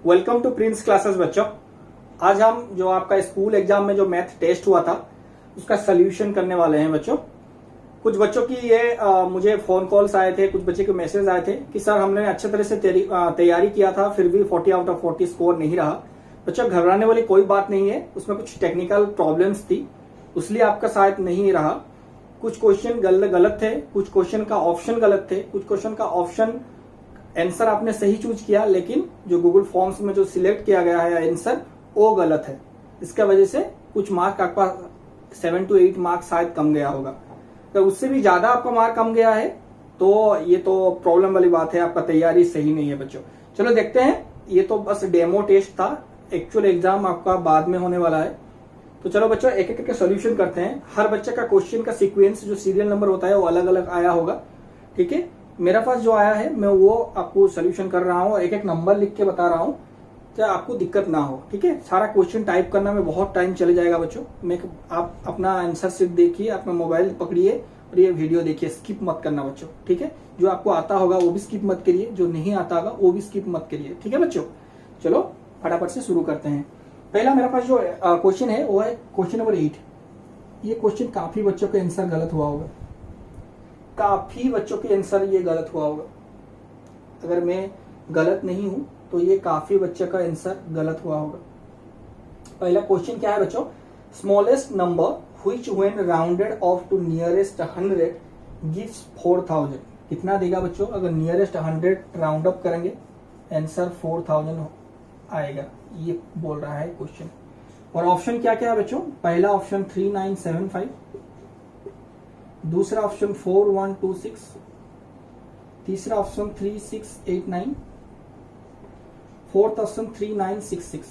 Welcome to Prince classes बच्चों। आज हम जो आपका स्कूल एग्जाम में जो मैथ टेस्ट हुआ था उसका सोल्यूशन करने वाले हैं बच्चों। कुछ बच्चों की मुझे फोन कॉल्स आए थे, कुछ बच्चे के मैसेज आए थे कि सर हमने अच्छे तरह से तैयारी किया था फिर भी 40 आउट ऑफ 40 स्कोर नहीं रहा। बच्चों घबराने वाली कोई बात नहीं है, उसमें कुछ टेक्निकल प्रॉब्लम्स थी इसलिए आपका शायद नहीं रहा। कुछ क्वेश्चन गलत थे, कुछ क्वेश्चन का ऑप्शन गलत थे, कुछ क्वेश्चन का ऑप्शन आंसर आपने सही चूज किया लेकिन जो गूगल फॉर्म्स में जो सिलेक्ट किया गया है आंसर वो गलत है। इसका वजह से कुछ मार्क आपका 7 to 8 मार्क शायद कम गया होगा। तो उससे भी ज्यादा आपका मार्क कम गया है तो ये तो प्रॉब्लम वाली बात है, आपका तैयारी सही नहीं है बच्चों। चलो देखते हैं, ये तो बस डेमो टेस्ट था, एक्चुअल एग्जाम आपका बाद में होने वाला है। तो चलो बच्चों एक एक करके सॉल्यूशन करते हैं। हर बच्चे का क्वेश्चन का सीक्वेंस जो सीरियल नंबर होता है वो अलग अलग आया होगा, ठीक है। मेरा पास जो आया है मैं वो आपको सोल्यूशन कर रहा हूँ और एक एक नंबर लिख के बता रहा हूँ क्या आपको दिक्कत ना हो, ठीक है। सारा क्वेश्चन टाइप करना में बहुत टाइम चले जाएगा बच्चों। आप अपना आंसर शीट देखिए, अपना मोबाइल पकड़िए और ये वीडियो देखिए, स्किप मत करना बच्चों, ठीक है। जो आपको आता होगा वो भी स्किप मत करिए, जो नहीं आता होगा वो भी स्किप मत करिए, ठीक है बच्चों। चलो फटाफट से शुरू करते हैं। पहला मेरे पास जो क्वेश्चन है वो है क्वेश्चन नंबर 8। ये क्वेश्चन काफी बच्चों का आंसर गलत हुआ होगा, काफी बच्चों के आंसर ये गलत हुआ होगा। अगर मैं गलत नहीं हूं तो ये काफी बच्चे का आंसर गलत हुआ होगा। पहला क्वेश्चन क्या है बच्चों, smallest number which when rounded off to nearest 100 gives 4000। कितना देगा बच्चों अगर नियरेस्ट 100 राउंड अप करेंगे, आंसर 4000 आएगा, ये बोल रहा है क्वेश्चन। और ऑप्शन क्या क्या है बच्चों, पहला ऑप्शन 3975, दूसरा ऑप्शन 4126, तीसरा ऑप्शन 3689, फोर्थ ऑप्शन 3966।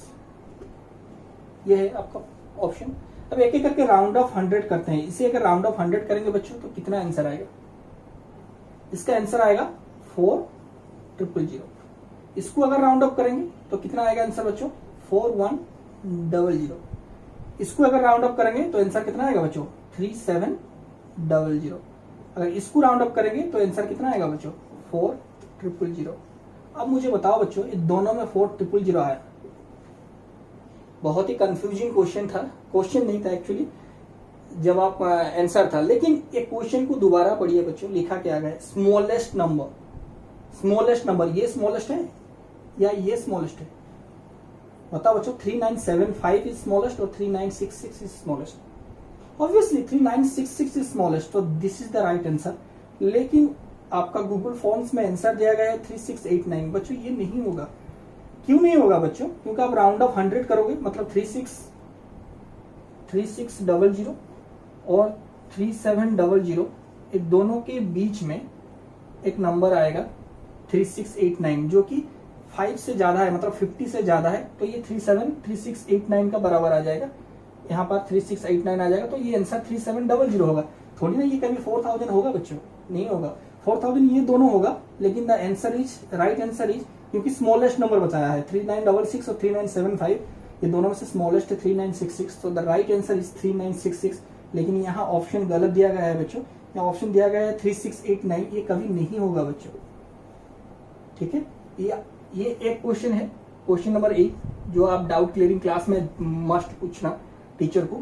ये है आपका ऑप्शन। अब एक एक करके राउंड ऑफ 100 करते हैं। इसे अगर राउंड ऑफ 100 करेंगे बच्चों तो कितना आंसर आएगा, इसका आंसर आएगा 4000। इसको अगर राउंड ऑफ करेंगे तो कितना आएगा आंसर बच्चों, 4100। इसको अगर राउंड ऑफ करेंगे तो आंसर कितना आएगा बच्चों, 3700। अगर इसको राउंड अप करेंगे तो आंसर कितना आएगा बच्चों, 4000। अब मुझे बताओ बच्चों इन दोनों में 4000 आया। बहुत ही कंफ्यूजिंग क्वेश्चन था, क्वेश्चन नहीं था एक्चुअली, जवाब आंसर था। लेकिन एक क्वेश्चन को दोबारा पढ़िए बच्चों, लिखा क्या गया है, स्मॉलेस्ट नंबर। स्मॉलेस्ट नंबर ये स्मॉलेस्ट है या ये स्मॉलेस्ट है, बताओ बच्चों। 3975 इज स्मॉलेस्ट और 3966 is smallest. Obviously 3966 is smallest, तो this is the right answer. लेकिन आपका गूगल फॉर्म्स में आंसर दिया गया है 3689। बच्चों ये नहीं होगा, क्यों नहीं होगा बच्चों, क्योंकि आप राउंड ऑफ 100 करोगे मतलब 3600 और 3700, एक दोनों के बीच में एक नंबर आएगा 3689 जो कि 5 से ज्यादा है, मतलब 50 से ज्यादा है, तो ये 3689 का बराबर आ जाएगा। यहाँ पर 3689 आ जाएगा तो ये आंसर 3700 होगा। थोड़ी ना ये कभी 4000 होगा बच्चों, नहीं होगा। 4000 ये दोनों होगा, लेकिन the answer is right answer is, क्योंकि स्मॉलेस्ट नंबर बताया है 3966 और 3975, ये दोनों में से स्मॉलेस्ट है 3966, तो द राइट आंसर इज 3966। लेकिन यहाँ ऑप्शन गलत दिया गया है बच्चों, यहाँ ऑप्शन दिया गया है 3689, ये कभी नहीं होगा बच्चों, ठीक है। ये एक क्वेश्चन है, क्वेश्चन नंबर 8, जो आप डाउट क्लियरिंग क्लास में मस्ट पूछना टीचर को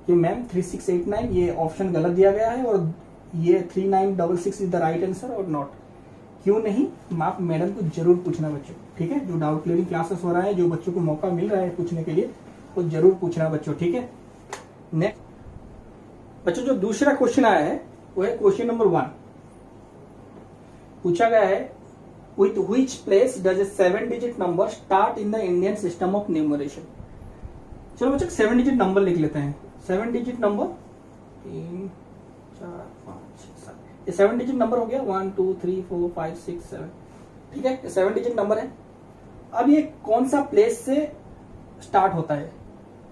कि मैम 3689 ये ऑप्शन गलत दिया गया है और ये 3966 इज द राइट आंसर और नॉट, क्यों नहीं। आप मैडम को जरूर पूछना बच्चों, ठीक है। जो डाउट क्लियरिंग क्लासेस हो रहा है, जो बच्चों को मौका मिल रहा है पूछने के लिए, वो जरूर पूछना बच्चों, ठीक है। नेक्स्ट बच्चों जो दूसरा क्वेश्चन आया है वो है क्वेश्चन नंबर 1। पूछा गया है with which place does a 7-digit number start in the Indian system of numeration। चलो बच्चों 7 डिजिट नंबर लिख लेते हैं। 7 डिजिट नंबर 3 4 5 6 7, ये 7 डिजिट नंबर हो गया, 1 2 3 4 5 6 7, ठीक है। ये 7 डिजिट नंबर है। अब ये कौन सा प्लेस से स्टार्ट होता है,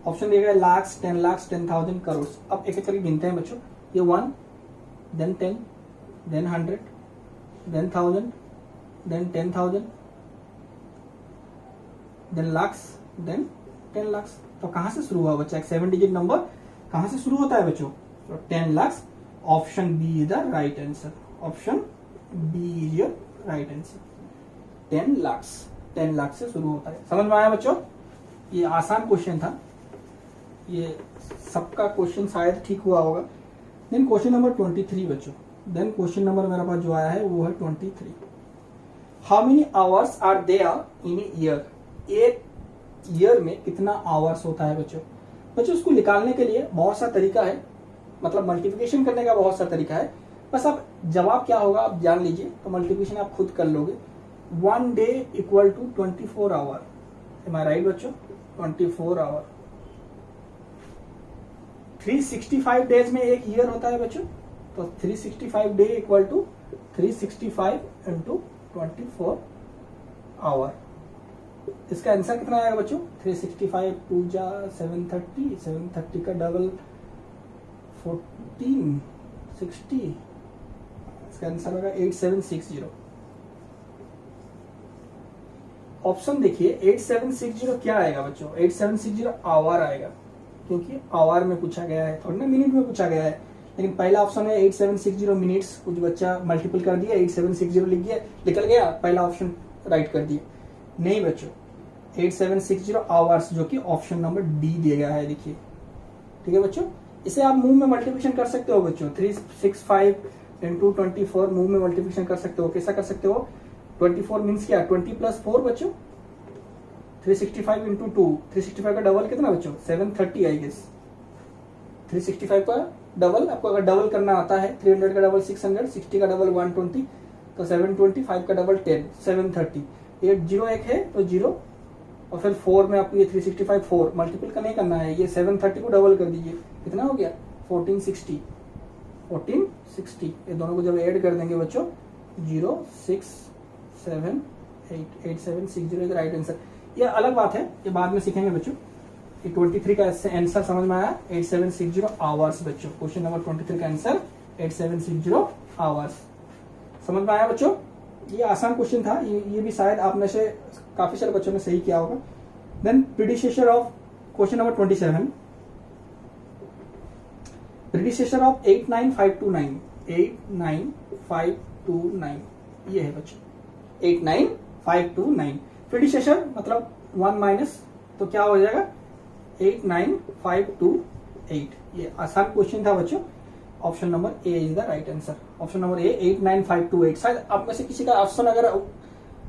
ऑप्शन दिया गया लाख, 10 लाख, 10,000, करोड़। अब एक एक करके गिनते हैं बच्चों। ये 1 then 10 then 100 then 1000 then 10,000 then lakhs then 10 lakhs। तो कहां से शुरू हुआ बच्चा, 7 डिजिट नंबर कहां से शुरू होता है बच्चों, तो 10 lakhs। Option B is the right answer, option B is your right answer, 10 lakhs। 10 lakh से शुरू होता है। समझ में आया बच्चों? ये आसान क्वेश्चन था, ये सबका क्वेश्चन शायद ठीक हुआ होगा। देन क्वेश्चन नंबर 23 बच्चों, देन क्वेश्चन नंबर मेरे पास जो आया है वो है 23। How many hours are there in year? एक ईयर में कितना आवर्स होता है बच्चों? बच्चों उसको निकालने के लिए बहुत सा तरीका है, मतलब मल्टीप्लिकेशन करने का बहुत सा तरीका है। बस अब जवाब क्या होगा आप जान लीजिए, तो मल्टीप्लिकेशन आप खुद कर लोगे। 1 day equal to 24 hour, am I right बच्चों? 24 आवर। 365 डेज में एक ईयर होता है बच्चों, तो 365 day equal to 365 into 24 hour. इसका आंसर कितना आएगा बच्चों? 365 टू जा 730, 730 का डबल 1460, इसका आंसर होगा 8760। ऑप्शन देखिए 8760 क्या आएगा बच्चों? 8760 आवर आएगा, क्योंकि आवर में पूछा गया है, थोड़ा ना मिनट में पूछा गया है। लेकिन पहला ऑप्शन है 8760 मिनट्स, कुछ बच्चा मल्टीपल कर दिया 8760 लिख दिया, निकल गया, पहला ऑप्शन राइट कर दिया। नहीं बच्चों, 8760 आवर्स, जो कि ऑप्शन नंबर डी दिया गया है, देखिए। ठीक है बच्चों, इसे आप मुंह में मल्टीप्लिकेशन कर सकते हो बच्चों। 365 इंटू 24 मुंह में मल्टीप्लिकेशन कर सकते हो। कैसा कर सकते हो? 24 मीन्स क्या? 20 प्लस 4 बच्चों। 365 इंटू 2, 365 का डबल कितना बच्चों? 730 आई गेस। 365 का डबल, आपको अगर डबल करना आता है, 300 का डबल 600, 60 का डबल 120, तो 725 का डबल 10, 730। 8 0 एक है तो 0, और फिर 4 में आपको ये 365 4 मल्टीपल का नहीं करना है, ये 730 को डबल कर दीजिए, कितना हो गया? 1460। 1460, ये दोनों को जब ऐड कर देंगे बच्चों 067888760 राइट आंसर। ये अलग बात है, ये बाद में सीखेंगे बच्चों। ये 23 का आंसर समझ में आया? 8760 आवर्स बच्चों। क्वेश्चन नंबर 23 का आंसर 8760 आवर्स। समझ में आया बच्चों? ये आसान क्वेश्चन था, ये भी शायद आप में से काफी सारे बच्चों ने सही किया होगा। Then predecessor of question number 27, predecessor of 89529, 89529 ये है बच्चों, 89529। प्रीडिसेसर मतलब 1 माइनस, तो क्या हो जाएगा? 89528। ये आसान क्वेश्चन था बच्चों। Option number A is the right answer. Option number ए 89528। शायद आप में से किसी का ऑप्शन अगर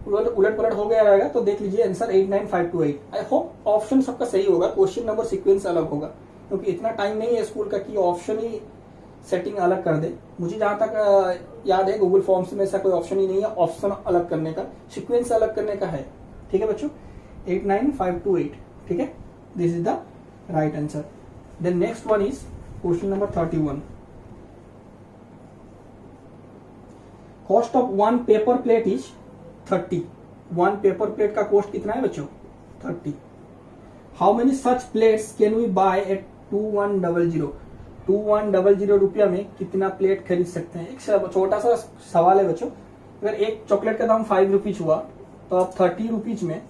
उलट पलट हो गया रहेगा तो देख लीजिए आंसर 89528। आई होप ऑप्शन सबका सही होगा, क्वेश्चन नंबर सीक्वेंस अलग होगा, क्योंकि इतना टाइम नहीं है स्कूल का कि ऑप्शन ही सेटिंग अलग कर दे। मुझे जहां तक याद है गूगल फॉर्म्स में ऐसा कोई ऑप्शन ही नहीं है ऑप्शन अलग करने का, सीक्वेंस अलग करने का है। ठीक है बच्चों, 89528। ठीक है, this is the right answer. Then next one is question number 31। Cost of 1 paper plate is 30। 1 paper plate का कॉस्ट कितना है बच्चों? 30। How many such plates can we buy at 2100? 2100 रुपया में कितना प्लेट खरीद सकते हैं? एक छोटा सा सवाल है बच्चों। अगर एक चॉकलेट का दाम 5 रुपीज हुआ, तो आप 30 रुपीज में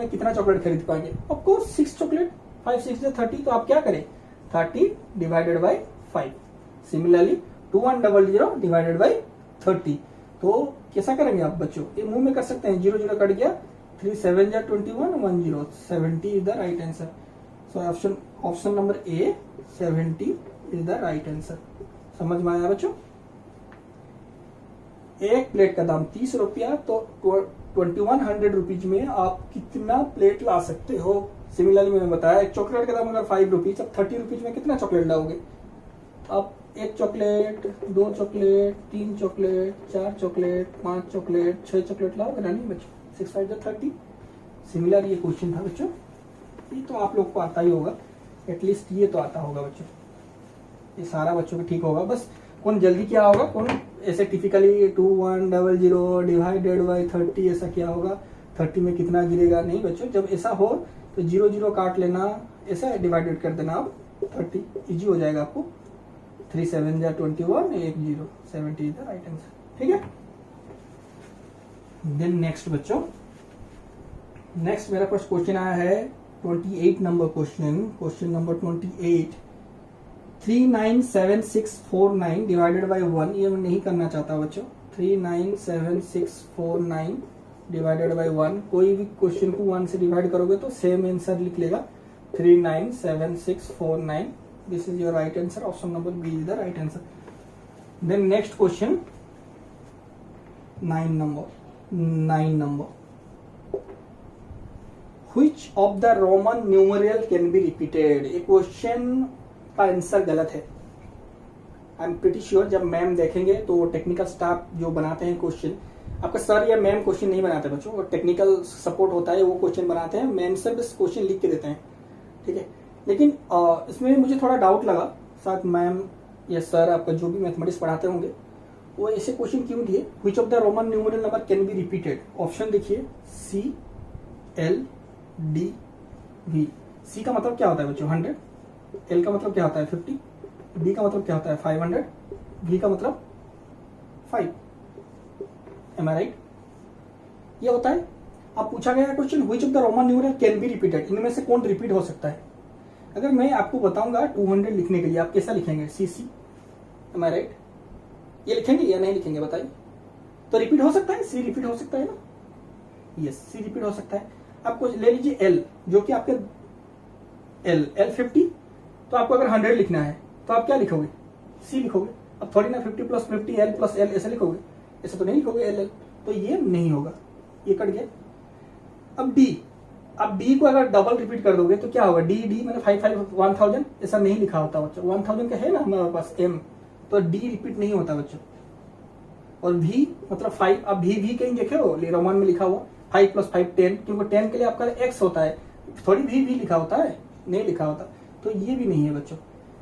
कितना चॉकलेट खरीद पाएंगे? ऑफकोर्स 6 चॉकलेट, 5 6 30, तो आप क्या करें? 30 divided by 5। Similarly 2100 divided by 30। तो कैसा करेंगे आप बच्चों? ये मुंह में कर सकते हैं, 0 0 कट गया, 3 7 21 10, 70 is the right answer. So option number A 70 is the right answer. समझ में आया बच्चों? एक प्लेट का दाम 30 रुपया, तो 2100 रुपीज में आप कितना प्लेट ला सकते हो? सिमिलरली मैंने बताया एक चॉकलेट का दाम अगर 5 रुपीज, अब 30 रुपीज में कितना चॉकलेट लाओगे? आप 1 chocolate, 2 chocolate, 3 chocolate, 4 chocolate, 5 chocolate, 6 chocolate लाओगे ना? नहीं बच्चों, 6 5 30। सिमिलर ये क्वेश्चन था बच्चों, ये तो आप लोग को आता ही होगा, एटलीस्ट ये तो आता होगा बच्चों। ये सारा बच्चों को ठीक होगा, बस कौन जल्दी क्या होगा, कौन ऐसे टिपिकली 2100 डिवाइडेड बाई 30 ऐसा क्या होगा, 30 में कितना गिरेगा? नहीं बच्चों, जब ऐसा हो तो 0 0 काट लेना, ऐसा डिवाइडेड कर देना आप 30, इजी हो जाएगा आपको। 3 7 21, 1 0, 70 इज द राइट आंसर। ठीक है, देन नेक्स्ट बच्चों, नेक्स्ट मेरा पास क्वेश्चन आया है 28 number question number 28। 397,649 divided by 1, ये मैं नहीं करना चाहता बच्चों। 397,649 डिवाइडेड बाई 1। कोई भी क्वेश्चन को 1 से डिवाइड करोगे तो सेम आंसर लिख लेगा 397,649। This is your right answer. Option number B is the right answer. Then next question 9 number Which of the Roman numeral can be repeated? ये क्वेश्चन का आंसर गलत है। आई एम प्रीटी श्योर जब मैम देखेंगे तो टेक्निकल स्टाफ जो बनाते हैं क्वेश्चन, आपका सर या मैम क्वेश्चन नहीं बनाते बच्चों, और टेक्निकल सपोर्ट होता है वो क्वेश्चन बनाते हैं, मैम सर बस क्वेश्चन लिख के देते हैं, ठीक है। लेकिन इसमें मुझे थोड़ा डाउट लगा, शायद मैम या सर आपका जो भी मैथमेटिक्स पढ़ाते होंगे वो ऐसे क्वेश्चन क्यों दिए। Which of the Roman numeral number can be repeated? Option देखिए C, L, D, V। C का मतलब क्या होता है बच्चों 100, L का मतलब क्या होता है 50, D का मतलब क्या होता है 500, V का मतलब 5। Am I right? ये होता है। अब पूछा गया question Which of the Roman numeral can be repeated? इनमें से कौन रिपीट हो सकता है। अगर मैं आपको बताऊंगा 200 लिखने के लिए आप कैसा लिखेंगे CC। Am I right? ये लिखेंगे या नहीं लिखेंगे बताइए। तो रिपीट हो सकता है, C रिपीट हो सकता है ना, यस C रिपीट हो सकता है। आपको ले लीजिए L जो कि आपके L 50, तो आपको अगर 100 लिखना है तो आप क्या लिखोगे C लिखोगे। अब थोड़ी ना 50 + 50 L + L ऐसे लिखोगे, ऐसे तो नहीं लिखोगे LL, तो ये नहीं होगा, ये कट गया। अब D, अब D को अगर डबल रिपीट कर दोगे तो क्या होगा, D मैंने 1000 ऐसा नहीं लिखा होता बच्चों, 1000 का है ना हमारे पास M, तो D रिपीट नहीं होता बच्चों। और V मतलब 5, अब V कहीं देखे हो रोमान में लिखा हुआ 5 + 5 10, क्योंकि 10 के लिए आपका X होता है, थोड़ी V लिखा होता है, नहीं लिखा होता, तो ये भी नहीं है बच्चों।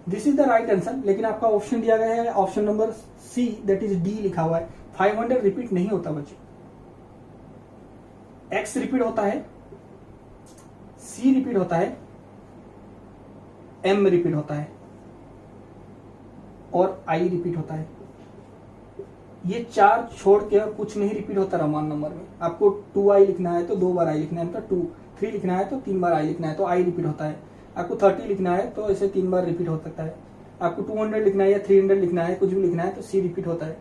This is the right answer. लेकिन आपका ऑप्शन दिया गया है option number C, that is D लिखा हुआ है। 500 रिपीट नहीं होता बच्चों, X रिपीट होता है, C रिपीट होता है, M रिपीट होता है और I रिपीट होता है। ये 4 छोड़ के और कुछ नहीं रिपीट होता रोमान नंबर में। आपको 2i लिखना है तो 2 बार i लिखना है, मतलब 2, 3 लिखना है तो 3 बार i लिखना है, तो i रिपीट होता है। आपको 30 लिखना है तो ऐसे 3 बार रिपीट हो सकता है। आपको 200 लिखना है या 300 लिखना है, कुछ भी लिखना है तो C रिपीट होता है।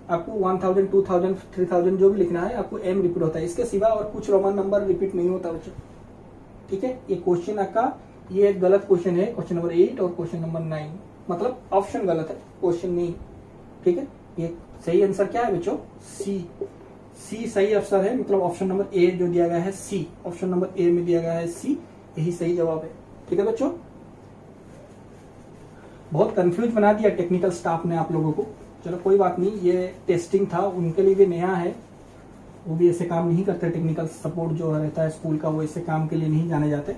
आपको 1000, 2000, 3000 जो भी लिखना है आपको M रिपीट होता है। इसके सिवा और कुछ रोमान नंबर रिपीट नहीं होता बच्चों, ठीक है। ये क्वेश्चन आपका ये एक गलत क्वेश्चन है, क्वेश्चन नंबर 8 और क्वेश्चन नंबर 9, मतलब ऑप्शन गलत है, क्वेश्चन नहीं, ठीक है। ये सही आंसर क्या है बच्चों, C सही आंसर है, मतलब ऑप्शन नंबर A जो दिया गया है C, ऑप्शन नंबर A में दिया गया है C, यही सही जवाब है, ठीक है बच्चों। बहुत कंफ्यूज बना दिया टेक्निकल स्टाफ ने आप लोगों को, चलो कोई बात नहीं, ये टेस्टिंग था, उनके लिए भी नया है, वो भी ऐसे काम नहीं करते। टेक्निकल सपोर्ट जो रहता है स्कूल का वो ऐसे काम के लिए नहीं जाने जाते,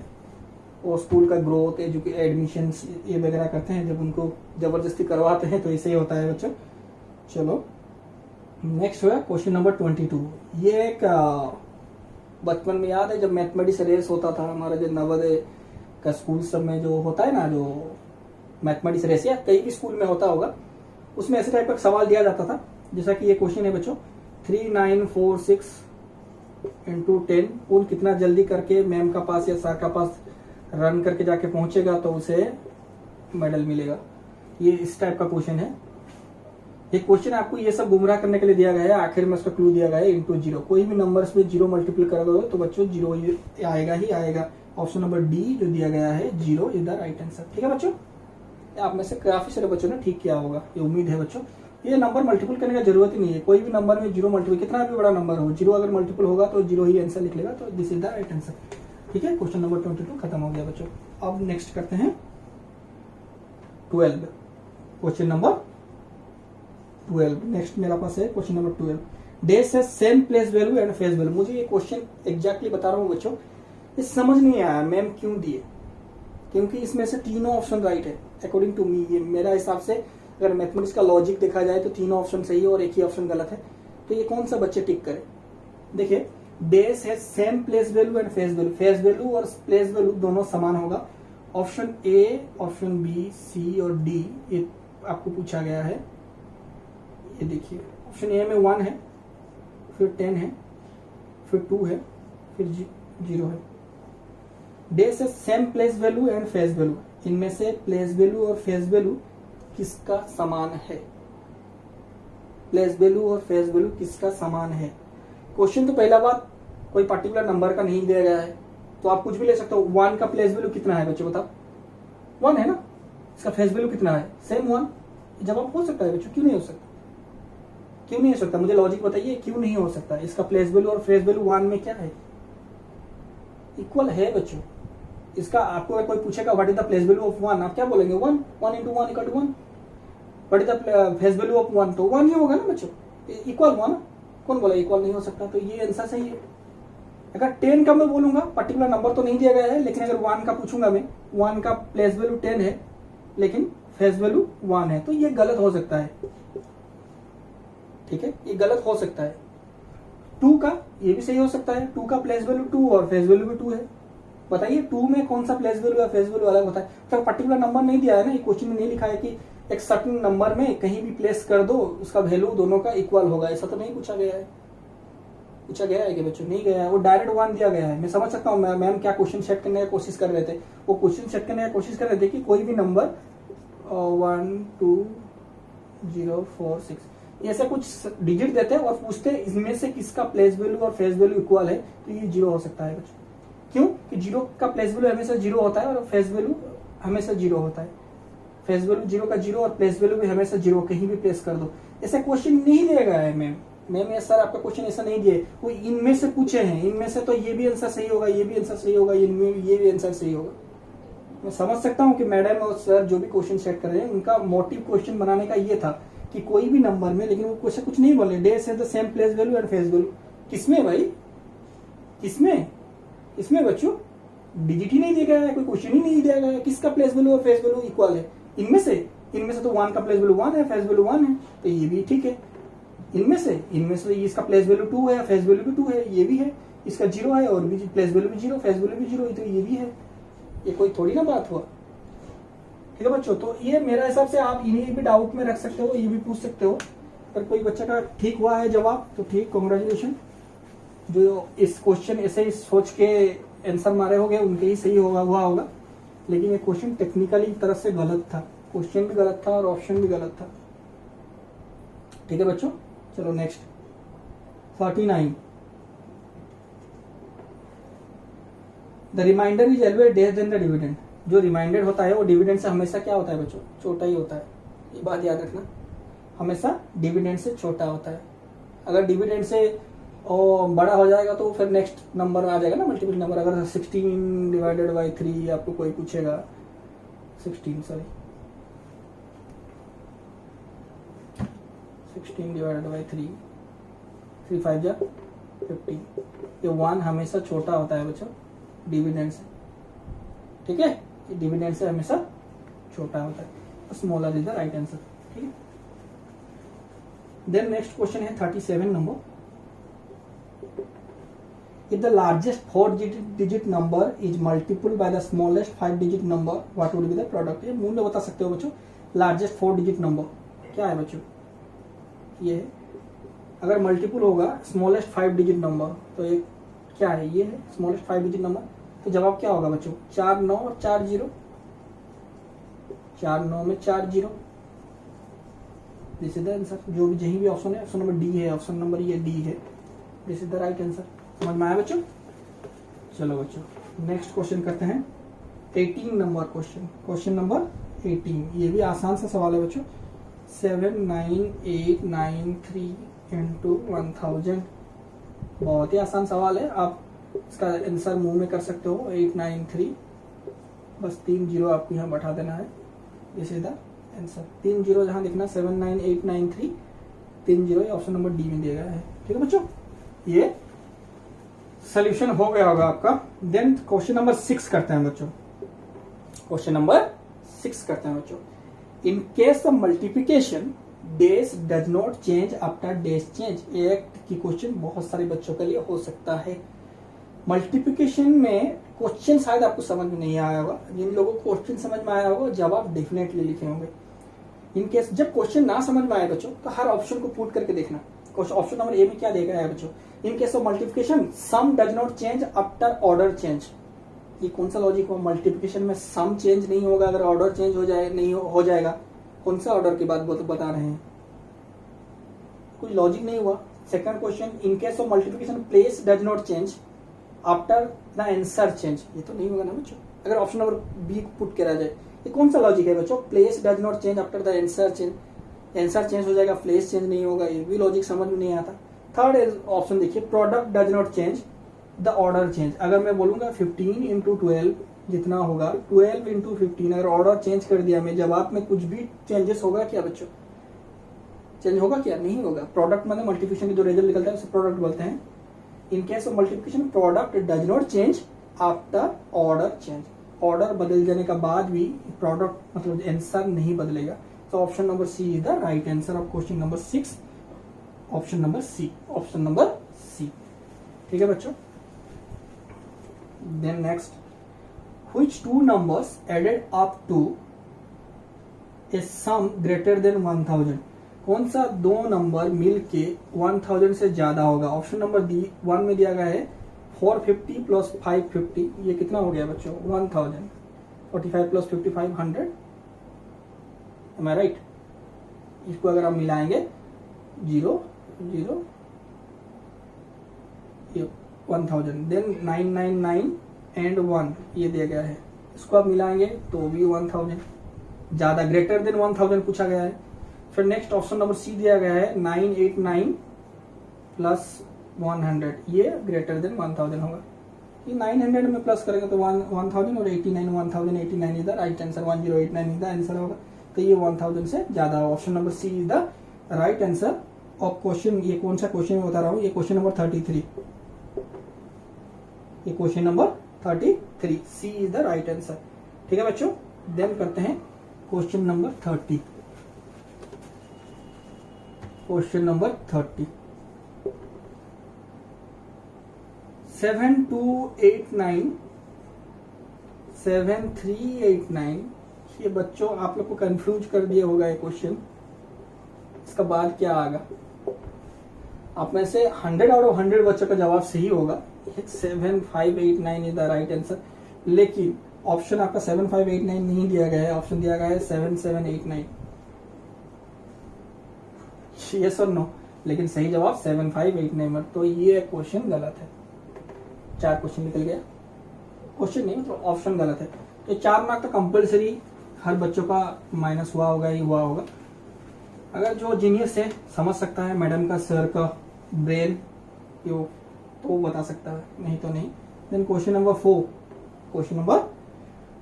वो स्कूल का ग्रोथ, एडमिशन ये वगैरह करते हैं, जब उनको जबरदस्ती करवाते हैं तो ऐसे ही होता है बच्चों। चलो नेक्स्ट हुआ क्वेश्चन नंबर 22। ये एक बचपन में याद है जब मैथमेटिक्स रेस होता था हमारा, जो नवोदय का स्कूल सब में जो होता है ना, जो मैथमेटिक्स रेस या कई भी स्कूल में होता होगा, उसमें ऐसे टाइप का सवाल दिया जाता था, जैसा कि ये क्वेश्चन है बच्चों 3946 × 10, कुल कितना जल्दी करके मैम का पास या सर का पास रन करके जाके पहुंचेगा तो उसे मेडल मिलेगा। ये इस टाइप का क्वेश्चन है। ये क्वेश्चन आपको ये सब गुमराह करने के लिए दिया गया है, आखिर में उसका क्लू दिया गया है × 0। कोई भी नंबर्स में 0 मल्टीप्लाई करोगे तो बच्चों 0 आएगा ही आएगा। ऑप्शन नंबर D जो दिया गया है 0 इज द राइट आंसर, ठीक है बच्चों। आप में से काफी सारे बच्चों ने ठीक किया होगा, ये उम्मीद है बच्चों। ये नंबर मल्टीपल करने का जरूरत ही नहीं है, कोई भी नंबर में 0 मल्टीपल, कितना भी बड़ा नंबर हो 0 अगर मल्टीपल होगा तो 0 ही आंसर लिख लेगा, तो this is the right answer, ठीक है। क्वेश्चन नंबर 22 खत्म हो गया बच्चों। अब नेक्स्ट करते हैं 12, क्वेश्चन नंबर 12। नेक्स्ट मेरा पास है क्वेश्चन नंबर 12। डैश है same place value and face value. मुझे ये क्वेश्चन एग्जैक्टली बता रहा हूँ बच्चों, ये समझ नहीं आया मैम क्यों दिए, क्योंकि इसमें से तीनों ऑप्शन राइट है अकॉर्डिंग टू मी। ये मेरा हिसाब से अगर मैथमेटिक्स का लॉजिक देखा जाए तो तीनों ऑप्शन सही है और एक ही ऑप्शन गलत है, तो ये कौन सा बच्चे टिक करे। देखिए डैश है same place value and face value, face value और प्लेस वैल्यू दोनों समान होगा। ऑप्शन ए, ऑप्शन बी, सी और डी ये आपको पूछा गया है। ये देखिए ऑप्शन ए में 1 है, फिर 10 है, फिर 2 है, फिर 0 है। डैश है same place value and face value, इनमें से प्लेस वैल्यू और फेस वैल्यू किसका समान है। प्लेस वैल्यू और फेस वैल्यू किसका समान है। क्वेश्चन तो पहला बात कोई पर्टिकुलर नंबर का नहीं दिया गया है, तो आप कुछ भी ले सकते हो। 1 का प्लेस वैल्यू कितना है बच्चों बताओ, 1 है ना, इसका फेस वैल्यू कितना है, सेम 1। जवाब हो सकता है बच्चों, क्यों नहीं हो सकता, क्यों नहीं हो सकता, मुझे लॉजिक बताइए क्यों नहीं हो सकता। इसका प्लेस वैल्यू और फेस वैल्यू 1 में क्या है, इक्वल है बच्चों। इसका आपको अगर कोई पूछेगा what is the place value of 1, आप क्या बोलेंगे 1, 1 into 1 = 1। What is the face value of 1, तो 1 ही होगा ना बच्चों, इक्वल हुआ ना। कौन बोला इक्वल नहीं हो सकता, तो ये आंसर सही है। अगर 10 का मैं बोलूंगा, पर्टिकुलर नंबर तो नहीं दिया गया है, लेकिन अगर 1 का पूछूंगा मैं, 1 का प्लेस वैल्यू 10 है लेकिन फेस वैल्यू 1 है, तो ये गलत हो सकता है। ठीक है, ये गलत हो सकता है। 2 का ये भी सही हो सकता है, 2 का प्लेस वैल्यू 2 और फेस वैल्यू भी 2 है। बताइए 2 में कौन सा प्लेस वैल्यू या फेस वैल्यू अलग होता है। तो पर्टिकुलर नंबर नहीं दिया है ना, ये क्वेश्चन में नहीं लिखा है कि एक सर्टेन नंबर में कहीं भी प्लेस कर दो उसका वैल्यू दोनों का इक्वल होगा, ऐसा तो नहीं पूछा गया है। पूछा गया है कि बच्चों, नहीं गया है, वो डायरेक्ट 1 दिया गया है। मैं समझ सकता हूँ मैम क्या क्वेश्चन सेट करने की कोशिश कर रहे थे, वो क्वेश्चन सेट करने की कोशिश कर रहे थे कि कोई भी नंबर 1 2 0 4 6 ऐसे कुछ डिजिट देते हैं और पूछते हैं इसमें से किसका प्लेस वैल्यू और फेस वैल्यू इक्वल है, तो ये 0 हो सकता है बच्चों। क्यों कि 0 का प्लेस वैल्यू हमेशा 0 होता है और फेस वैल्यू हमेशा 0 होता है। फेस वैल्यू 0 का 0 और प्लेस वैल्यू भी हमेशा 0, कहीं भी प्लेस कर दो। ऐसा क्वेश्चन नहीं दिया गया है मैम ये सर आपका क्वेश्चन ऐसा नहीं दिए, वो इनमें से पूछे हैं, इनमें से तो ये भी आंसर सही होगा, ये भी आंसर सही होगा, इनमें ये भी आंसर सही होगा। मैं समझ सकता हूँ कि मैडम और सर जो भी क्वेश्चन सेट कर रहे हैं उनका मोटिव क्वेश्चन बनाने का ये था कि कोई भी नंबर में, लेकिन वो क्वेश्चन कुछ नहीं बोले, डे से the same place value and face value. किसमें भाई, किसमें, इसमें बच्चों डिजिट ही नहीं दिया गया है, कोई क्वेश्चन ही नहीं दिया गया है किसका प्लेस वैल्यू और फेस वैल्यू इक्वल है। इनमें से तो 1 का प्लेस वैल्यू 1 है, फेस वैल्यू 1 है, तो ये भी ठीक है। इनमें से इसका प्लेस वैल्यू 2 है, फेस वैल्यू भी 2 है, ये भी है। इसका 0 है और भी प्लेस वैल्यू भी 0, फेस वैल्यू भी 0, तो ये भी है। ये कोई थोड़ी ना बात हुआ। ठीक है बच्चों, तो ये मेरा हिसाब से आप इन्हें भी डाउट में रख सकते हो, ये भी पूछ सकते हो। अगर कोई बच्चा का ठीक हुआ है जवाब तो ठीक, कॉन्ग्रेचुलेशन। जो इस क्वेश्चन ऐसे ही सोच के आंसर मारे होंगे उनके ही सही हुआ होगा, लेकिन ये क्वेश्चन टेक्निकली तरह से गलत था, क्वेश्चन भी गलत था और ऑप्शन भी गलत था। ठीक है बच्चों, चलो next 39। The remainder is always less than the dividend. जो रिमाइंडर होता है वो डिविडेंड से हमेशा क्या होता है बच्चों, छोटा ही होता है। ये बात याद रखना, हमेशा डिविडेंड से छोटा होता है। अगर डिविडेंड से बड़ा हो जाएगा तो फिर नेक्स्ट नंबर आ जाएगा ना, मल्टीपल नंबर। अगर 16 डिवाइडेड बाई 3 आपको कोई पूछेगा, 16 डिवाइडेड बाई 3, 3 5 जा 15। ये 1 हमेशा छोटा होता है बच्चों डिविडेंड से। ठीक है, डिविडेंड से हमेशा छोटा होता है। Smaller is the right answer. ठीक है, देन नेक्स्ट क्वेश्चन है 37 number. If the largest 4-digit number is multiple by the smallest 5-digit number, what would be the product? ये मूल में बता सकते हो बच्चों। लार्जेस्ट 4-digit नंबर क्या है बच्चों, ये है। अगर मल्टीपल होगा स्मॉलेस्ट 5-digit नंबर, तो ये क्या है, ये है स्मॉलेस्ट 5-digit नंबर। तो जवाब क्या होगा बच्चों, 4 9 और 4 0। 4 9 में 4 0, दिस इज द आंसर। जो भी जहीं भी ऑप्शन है, ऑप्शन नंबर डी है, ऑप्शन नंबर ये डी है, this is the right answer. समझ में आया बच्चों। चलो बच्चों नेक्स्ट क्वेश्चन करते हैं 18 नंबर क्वेश्चन। क्वेश्चन नंबर 18, ये भी आसान सा सवाल है बच्चों। 79893 into 1000, बहुत ही आसान सवाल है। आप इसका आंसर मुंह में कर सकते हो, 893, बस 3 0 आपको यहाँ बैठा देना है, दिस इज द आंसर। 3 0 जहां लिखना 79893, 3 0 ऑप्शन नंबर डी में दिया गया है। ठीक है बच्चों, ये सोल्यूशन हो गया होगा आपका। देन क्वेश्चन नंबर 6 करते हैं बच्चों। क्वेश्चन नंबर 6 करते हैं बच्चों। In case of multiplication days does not change after days change. एक की क्वेश्चन बहुत सारे बच्चों के लिए हो सकता है। मल्टीप्लिकेशन में क्वेश्चन शायद आपको समझ में नहीं आया होगा, जिन लोगों को क्वेश्चन समझ में आया होगा जवाब डेफिनेटली लिखे होंगे। इन केस जब क्वेश्चन ना समझ में आए बच्चों, तो हर ऑप्शन को पुट करके देखना। ऑप्शन नंबर ए में क्या देखा है बच्चों, in case of multiplication sum does not change after order change. ये कौन सा लॉजिक हो, मल्टीप्लिकेशन में सम चेंज नहीं होगा अगर ऑर्डर चेंज हो जाए, नहीं हो जाएगा। कौन सा ऑर्डर की बात बता रहे हैं, कुछ लॉजिक नहीं हुआ। Second question, in case of multiplication place does not change after the answer change, ये तो नहीं होगा ना बच्चों। अगर ऑप्शन नंबर बी पुट करा जाए, ये कौन सा लॉजिक है बच्चों? Place does not change after the answer change, answer change हो जाएगा, प्लेस चेंज नहीं होगा, ये भी लॉजिक समझ में नहीं आता। थर्ड ऑप्शन देखिए, product does not change the order change. अगर मैं बोलूंगा 15 इंटू 12 जितना होगा 12 इंटू 15, अगर ऑर्डर चेंज कर दिया मैं, जवाब में कुछ भी चेंजेस होगा क्या बच्चों? चेंज होगा क्या? नहीं होगा। प्रोडक्ट मतलब मल्टीप्लिकेशन के जो रिजल्ट निकलता है उसे प्रोडक्ट बोलते हैं। इन case of multiplication product does not change after order change, order बदल जाने का बाद भी प्रोडक्ट मतलब आंसर नहीं बदलेगा। तो option number C is the right answer of question number 6, option number C, option number C. ठीक है बच्चों। Then next, which two numbers added up to a sum greater than 1000, कौन सा दो नंबर मिलके 1000 से ज्यादा होगा? ऑप्शन नंबर डी 1 में दिया गया है 450 प्लस 550, ये कितना हो गया बच्चों? 1000। 45 प्लस 55 100, एम आई राइट? इसको अगर हम मिलाएंगे 0 0 ये 1000, देन 999 एंड 1 ये दिया गया है, इसको आप मिलाएंगे तो भी 1000, ज्यादा ग्रेटर देन 1000 पूछा गया है। फिर नेक्स्ट ऑप्शन नंबर सी दिया गया है 989 प्लस 100, ये ग्रेटर देन 1000 होगा। ये 900 में प्लस करेंगे तो 1000 और 89 1089 इधर राइट आंसर, 1089 इधर आंसर होगा, तो ये 1000 से ज्यादा होगा। Option number C is the right answer of question. ये कौन सा क्वेश्चन में बता रहा हूँ? ये क्वेश्चन नंबर 33, ये question number 33, C is the right answer. ठीक है बच्चों। देन करते हैं क्वेश्चन नंबर 30, क्वेश्चन नंबर 30, 7289 7389, ये बच्चों आप लोग को कंफ्यूज कर दिया होगा ये क्वेश्चन। इसका बाद क्या आएगा? आप में से 100 आउट ऑफ 100 बच्चों का जवाब सही होगा, 7589 इज द राइट आंसर। लेकिन ऑप्शन आपका 7589 नहीं दिया गया है, ऑप्शन दिया गया है 7789, यस और नो, लेकिन सही जवाब 7589, तो ये क्वेश्चन गलत है। 4 क्वेश्चन निकल गया, क्वेश्चन नहीं मतलब ऑप्शन गलत है। तो 4 मार्क तो कंपलसरी हर बच्चों का माइनस हुआ होगा ही हुआ होगा। अगर जो जीनियस है समझ सकता है मैडम का, सर का ब्रेन यो, तो बता सकता है, नहीं तो नहीं। Then question number 4, question number,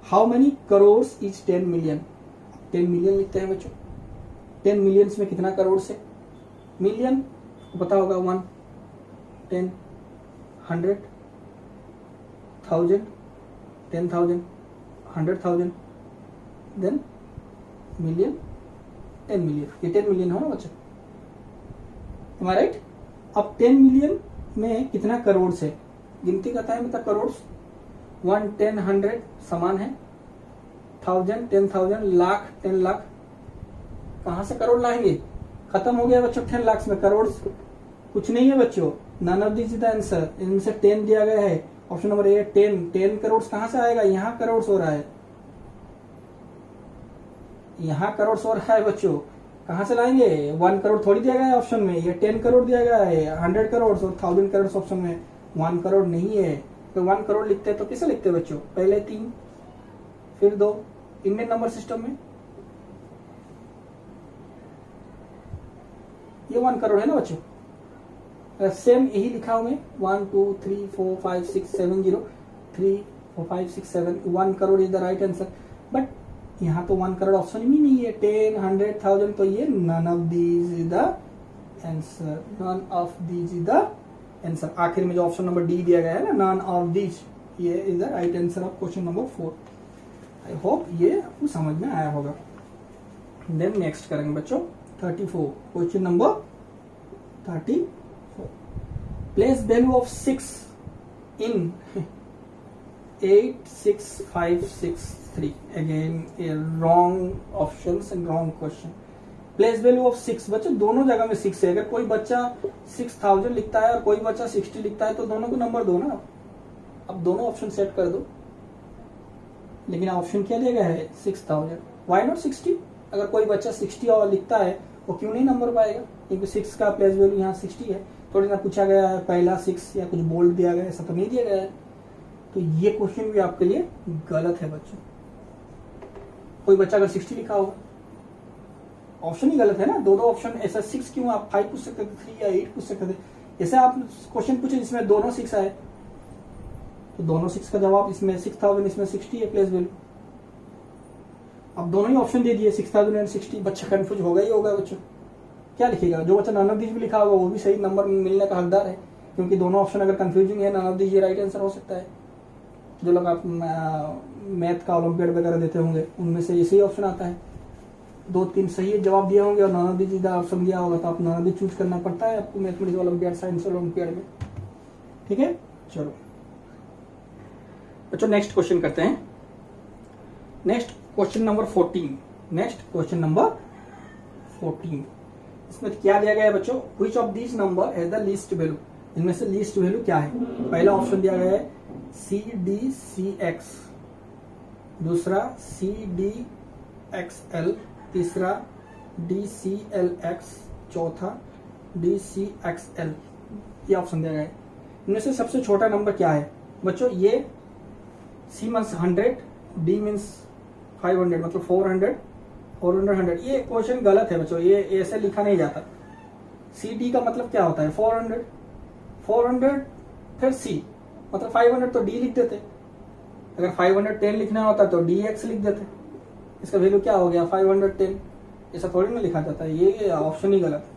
how many crore is 10 million? 10 million लिखते हैं बच्चों, 10 मिलियंस में कितना करोड़ से? मिलियन पता होगा 1 10 100 1000 10,000 100,000, देन मिलियन 10 मिलियन, ये 10 मिलियन हो ना बच्चों, am I right? अब 10 मिलियन में कितना करोड़ से गिनती करता है? मतलब करोड़ 1 10 100 समान है, 1000 10,000 लाख 10 लाख, कहां से करोड़ लाएंगे? खत्म हो गया बच्चों 10 लाख में, करोड़ कुछ नहीं है बच्चों। None of this is the answer, इनमें से 10 दिया गया है। ऑप्शन नंबर ए 10 करोड़ कहां से आएगा? यहां करोड़ हो रहा है, यहां करोड़ हो रहा है बच्चों, कहां से लाएंगे? 1 करोड़ थोड़ी दिया गया है ऑप्शन में, ये 10 करोड़ दिया गया है, 100 करोड़ और 1000 करोड़ ऑप्शन में, 1 करोड़ नहीं है। तो 1 करोड़ लिखते हैं तो कैसे लिखते हैं बच्चों? पहले 3 फिर 2, इंडियन नंबर सिस्टम में ये 1 करोड़ है ना बच्चों। सेम यही लिखा हूं मैं, 1 2 3 4 5 6 7 0 3 4 5 6 7, 1 crore is the right answer. But यहाँ तो 1 करोड़ ऑप्शन भी नहीं है, 10 100 1000, तो ये none of these is the answer, none of these is the answer. आखिर में जो ऑप्शन नंबर डी दिया गया है ना, नन ऑफ दीज, ये is the right answer of question number 4। I hope ये आपको समझ में आया होगा। देन नेक्स्ट करेंगे बच्चों 34, question number 34, place value of 6 in 86563, again wrong options and wrong question. Place value of 6 बच्चों दोनों जगह में 6 है। अगर कोई बच्चा 6000 लिखता है और कोई बच्चा 60 लिखता है तो दोनों को नंबर दो ना, अब दोनों ऑप्शन सेट कर दो। लेकिन ऑप्शन क्या दिया गया है? 6000, वाई नॉट 60? अगर कोई बच्चा 60 और लिखता है वो क्यों नहीं नंबर पाएगा? क्योंकि 6 का प्लेस वैल्यू यहाँ 60 है। थोड़ी ना पूछा गया है पहला 6 या कुछ बोल्ड दिया गया है, ऐसा तो नहीं दिया गया है। तो ये क्वेश्चन भी आपके लिए गलत है बच्चों। कोई बच्चा अगर 60 लिखा होगा, ऑप्शन ही गलत है ना। दो ऑप्शन, ऐसा 6 क्यों? आप 5 पूछ सकते थे, 3 या 8 पूछ सकते थे। ऐसे आप क्वेश्चन पूछे जिसमें दोनों 6 आए, तो दोनों 6 का जवाब इसमें 6000, इसमें 60 है प्लेस वैल्यू। अब दोनों ही ऑप्शन दे दिए 6000 एंड 60, बच्चा कंफ्यूज होगा ही होगा बच्चों। क्या लिखेगा? जो बच्चा नन ऑफ दीज भी लिखा होगा वो भी सही नंबर मिलने का हकदार है, क्योंकि दोनों ऑप्शन अगर कंफ्यूजिंग है, नन ऑफ दीज ये राइट आंसर हो सकता है। जो लोग आप मैथ का ओलंपियाड वगैरह देते होंगे उनमें से सही ऑप्शन आता है। 2-3 सही जवाब दिया होंगे और नन ऑफ दीज ऑप्शन दिया होगा, तो आप नन ऑफ दीज चूज करना पड़ता है आपको मैथमेटिक्स ओलंपियाड, साइंस ओलंपियाड में। ठीक है, चलो बच्चों नेक्स्ट क्वेश्चन करते हैं। Next question number 14। Next question number 14, इसमें क्या दिया गया है बच्चों? Which of these number has the least value? इनमें से लीस्ट वैल्यू क्या है? पहला ऑप्शन दिया गया है CDCX, दूसरा CDXL, तीसरा DCLX, चौथा DCXL। ये ऑप्शन दिया गया है। इनमें से सबसे छोटा नंबर क्या है बच्चों? ये C मीन्स 100, D मीन्स 500, मतलब 400, 400। ये क्वेश्चन गलत है बच्चों, ये ऐसे लिखा नहीं जाता। CD का मतलब क्या होता है? 400, 400 फिर C, मतलब 500 तो D लिख देते। अगर 510 लिखना होता तो DX लिख देते। इसका वैल्यू क्या हो गया? 510। ऐसा थोड़ी ना लिखा जाता है, ये ऑप्शन ही गलत है।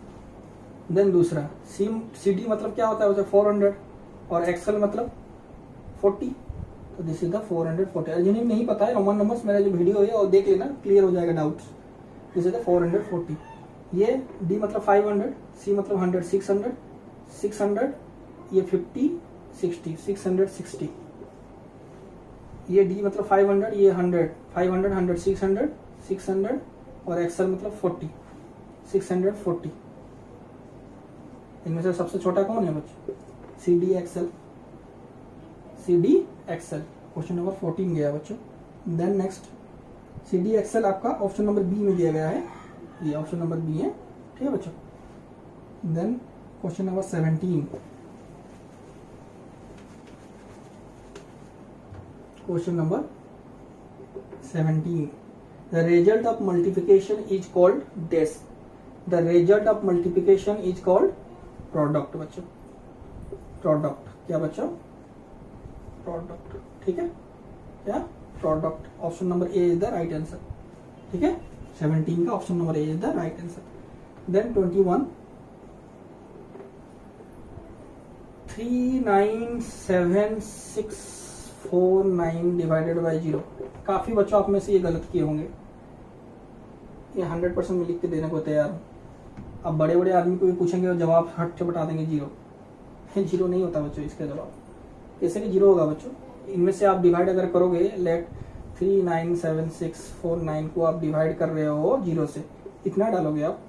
देन दूसरा CD मतलब क्या होता है? 400 और XL मतलब 40, तो दिस इज द 440। जिन्हें नहीं पता है रोमन नंबर्स, मेरा जो वीडियो है और देख लेना, क्लियर हो जाएगा डाउट्स। This is the 440। ये D मतलब 500, C मतलब 100, 600, 600, ये 50, 60, 660। ये D मतलब 500, ये 100, 500, 100, 600, 600 और XL मतलब 40, 640। इनमें से सबसे छोटा कौन है बच्चों? CDXL, CDXL। क्वेश्चन नंबर 14 गया बच्चों। देन नेक्स्ट CDXL आपका ऑप्शन नंबर बी में दिया गया है, ये ऑप्शन नंबर बी है। ठीक है बच्चों। Then question number 17। Question number 17, the result of multiplication is called days. The result of multiplication is called product बच्चों। प्रोडक्ट क्या बच्चों? प्रोडक्ट। ठीक है, क्या? Product. Option number A is the right answer. ठीक है, 17 का option number A is the right answer. Then 21, 397,649 divided by 0। काफी बच्चों आप में से ये गलत किए होंगे, ये 100% में लिख के देने को तैयार हूं। अब बड़े बड़े आदमी को भी पूछेंगे और जवाब हट से बता देंगे 0। 0 नहीं होता बच्चों इसका जवाब। कैसे कि 0 होगा बच्चों? इनमें से आप डिवाइड अगर करोगे, लेट 397,649 को आप डिवाइड कर रहे हो 0 से, कितना डालोगे आप?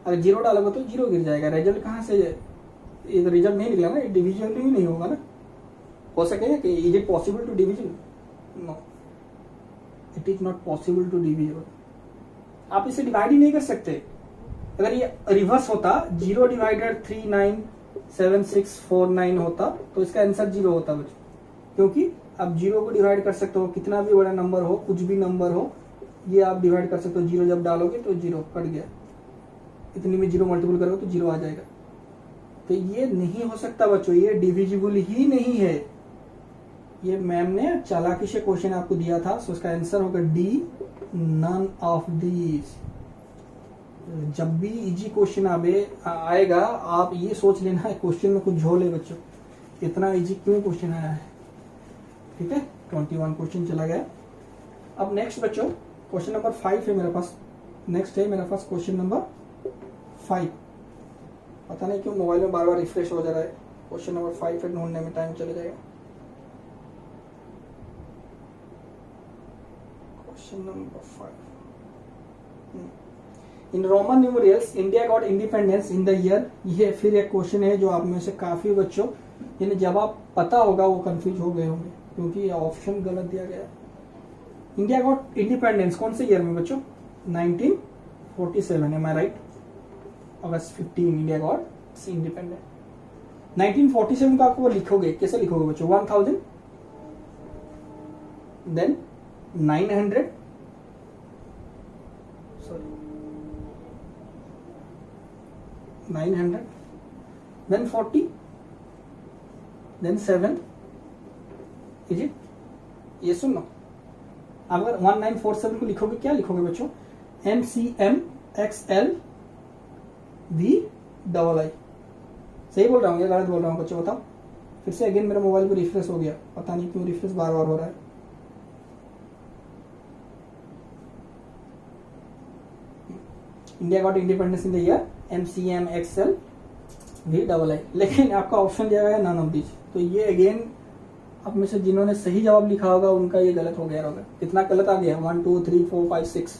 अगर 0 डालोगे तो 0 गिर जाएगा। रिजल्ट कहाँ से? ये रिजल्ट नहीं निकला ना, डिविजन ही नहीं होगा ना। हो सकेगा कि is it possible to division? No, it is not possible to division. आप इसे डिवाइड ही नहीं कर सकते। अगर ये रिवर्स होता, 0 डिवाइडेड 397,649 होता तो इसका आंसर 0 होता बच्चों, क्योंकि आप 0 को डिवाइड कर सकते हो, कितना भी बड़ा नंबर हो, कुछ भी नंबर हो, ये आप डिवाइड कर सकते हो। 0 जब डालोगे तो 0 कट गया, इतनी में 0 मल्टीपल करोगे तो 0 आ जाएगा। तो ये नहीं हो सकता बच्चों, ये डिविजिबल ही नहीं है। ये मैम ने चालाकी से क्वेश्चन आपको दिया था, सो इसका आंसर होगा डी, नन ऑफ दीज। जब भी इजी क्वेश्चन आएगा आप ये सोच लेना क्वेश्चन में कुछ झोल है बच्चों, इतना इजी क्यों क्वेश्चन आया है। ठीक है, 21 क्वेश्चन चला गया। अब नेक्स्ट बच्चों क्वेश्चन नंबर 5 है मेरे पास। नेक्स्ट है मेरे पास क्वेश्चन नंबर 5। पता नहीं क्यों मोबाइल में बार बार रिफ्रेश हो जा रहा है। क्वेश्चन नंबर 5 है, ढूंढने में टाइम चला जाएगा। Question number 5, in Roman numerals India got independence in the year. ये फिर एक क्वेश्चन है जो आप में से काफी बच्चों जिन्हें जवाब पता होगा वो कंफ्यूज हो गए होंगे, क्योंकि ये ऑप्शन गलत दिया गया। इंडिया गॉट इंडिपेंडेंस कौन से ईयर में बच्चों? 47, am I right? August 15 India got independent. 1947 का आपको वो लिखोगे, कैसे लिखोगे बच्चों? 1000, then 900, sorry 900, then 40, then 7, is it? ये सुनो, अगर 1947 को लिखोगे क्या लिखोगे बच्चों? MCM XL VII। सही बोल रहा हूँ या गलत बोल रहा हूँ बच्चों, बताओ। फिर से अगेन मेरा मोबाइल पे रिफ्रेश हो गया, पता नहीं क्यों रिफ्रेश बार बार हो रहा है। India got independence in the year MCM XL VII, लेकिन आपका ऑप्शन दिया गया नन ऑफ दिस। तो ये अगेन आप में से जिन्होंने सही जवाब लिखा होगा उनका ये गलत हो गया होगा। कितना गलत आ गया? 1 2 3 4 5 6।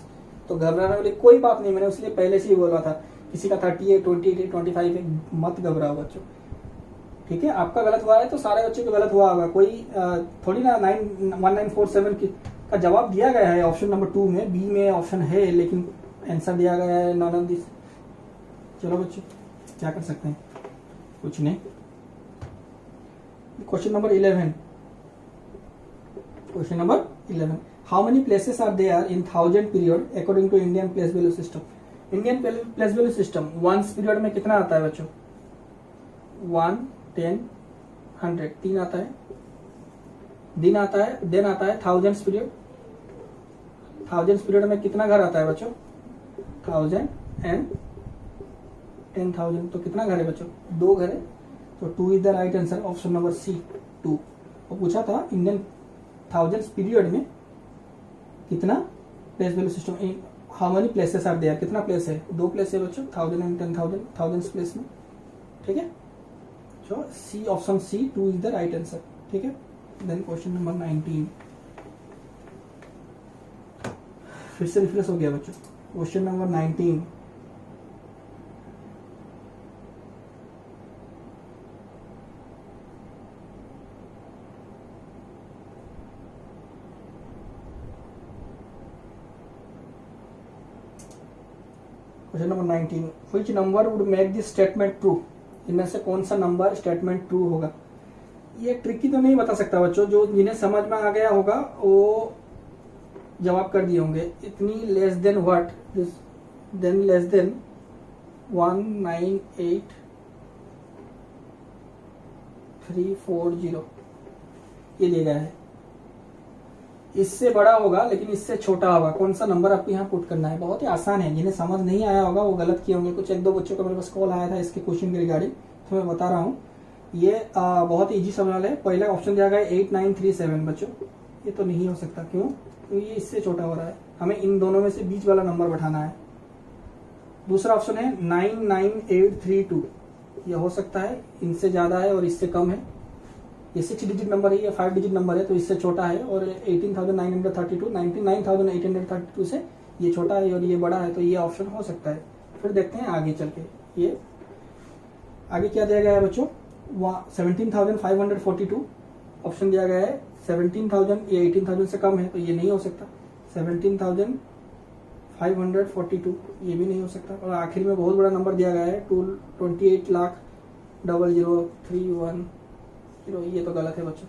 तो घबराने वाली कोई बात नहीं, मैंने इसलिए पहले से ही बोला था किसी का 38 28 25 मत घबराओ बच्चों, ठीक है। आपका गलत हुआ है तो सारे बच्चों का गलत हुआ होगा, कोई थोड़ी ना 1947 का जवाब दिया गया है ऑप्शन नंबर 2 में, बी में ऑप्शन है लेकिन आंसर दिया गया है नॉन ऑफ दिस। चलो बच्चों क्या कर सकते हैं, कुछ नहीं। Question number 11, question number 11, how many places are there in 1000 period according to Indian place value system? Indian place value system ones period में कितना आता है बच्चों? 1 10 100, 3 आता है, दिन आता है, देन आता है थाउजेंड्स पीरियड। थाउजेंड्स पीरियड में कितना घर आता है बच्चों? 1000 एंड 10,000। तो कितना घर है बच्चों? 2 घर है। तो 2 is the right answer, option number C 2। और पूछा था इंडियन थाउजेंड्स पीरियड में कितना place value system, how many places are there, कितना प्लेस है? 2 प्लेस है बच्चों, 1000 एंड 10,000, थाउजेंड्स प्लेस में, ठीक है। So C, option C 2 is the right answer, ठीक है। देन क्वेश्चन नंबर 19, फिर से रिफ्रेश हो गया बच्चों। Question number 19, question number 19, which number would make this statement true? इनमें से कौन सा नंबर स्टेटमेंट ट्रू होगा? ये ट्रिकी तो नहीं बता सकता बच्चों, जो जिन्हें समझ में आ गया होगा वो जवाब कर दिए होंगे। इतनी less than what, than less than 198340 ये दिया गया है। इससे बड़ा होगा लेकिन इससे छोटा होगा, कौन सा नंबर आपको यहाँ पुट करना है? बहुत ही आसान है, जिन्हें समझ नहीं आया होगा वो गलत किए होंगे। कुछ 1-2 बच्चों का मेरे पास कॉल आया था इसके क्वेश्चन के रिगार्डिंग, तो मैं बता रहा हूँ। ये बहुत ही इजी सवाल है। पहला ऑप्शन दिया गया 8937 बच्चों, ये तो नहीं हो सकता, क्यों? क्योंकि ये इससे छोटा हो रहा है, हमें इन दोनों में से बीच वाला नंबर बैठाना है। दूसरा ऑप्शन है 99832, ये हो सकता है, इनसे ज्यादा है और इससे कम है। ये 6 डिजिट नंबर है, ये 5 डिजिट नंबर है तो इससे छोटा है। और 18,932 99,832 से ये छोटा है और ये बड़ा है, तो ये ऑप्शन हो सकता है। फिर देखते हैं आगे चल के, ये आगे क्या दिया गया है बच्चों? 17,542 ऑप्शन दिया गया है। 17,000 ये 18,000 से कम है तो ये नहीं हो सकता। 17,542 ये भी नहीं हो सकता। और आखिर में बहुत बड़ा नंबर दिया गया है 28,00,000,00310, ये तो गलत है बच्चों,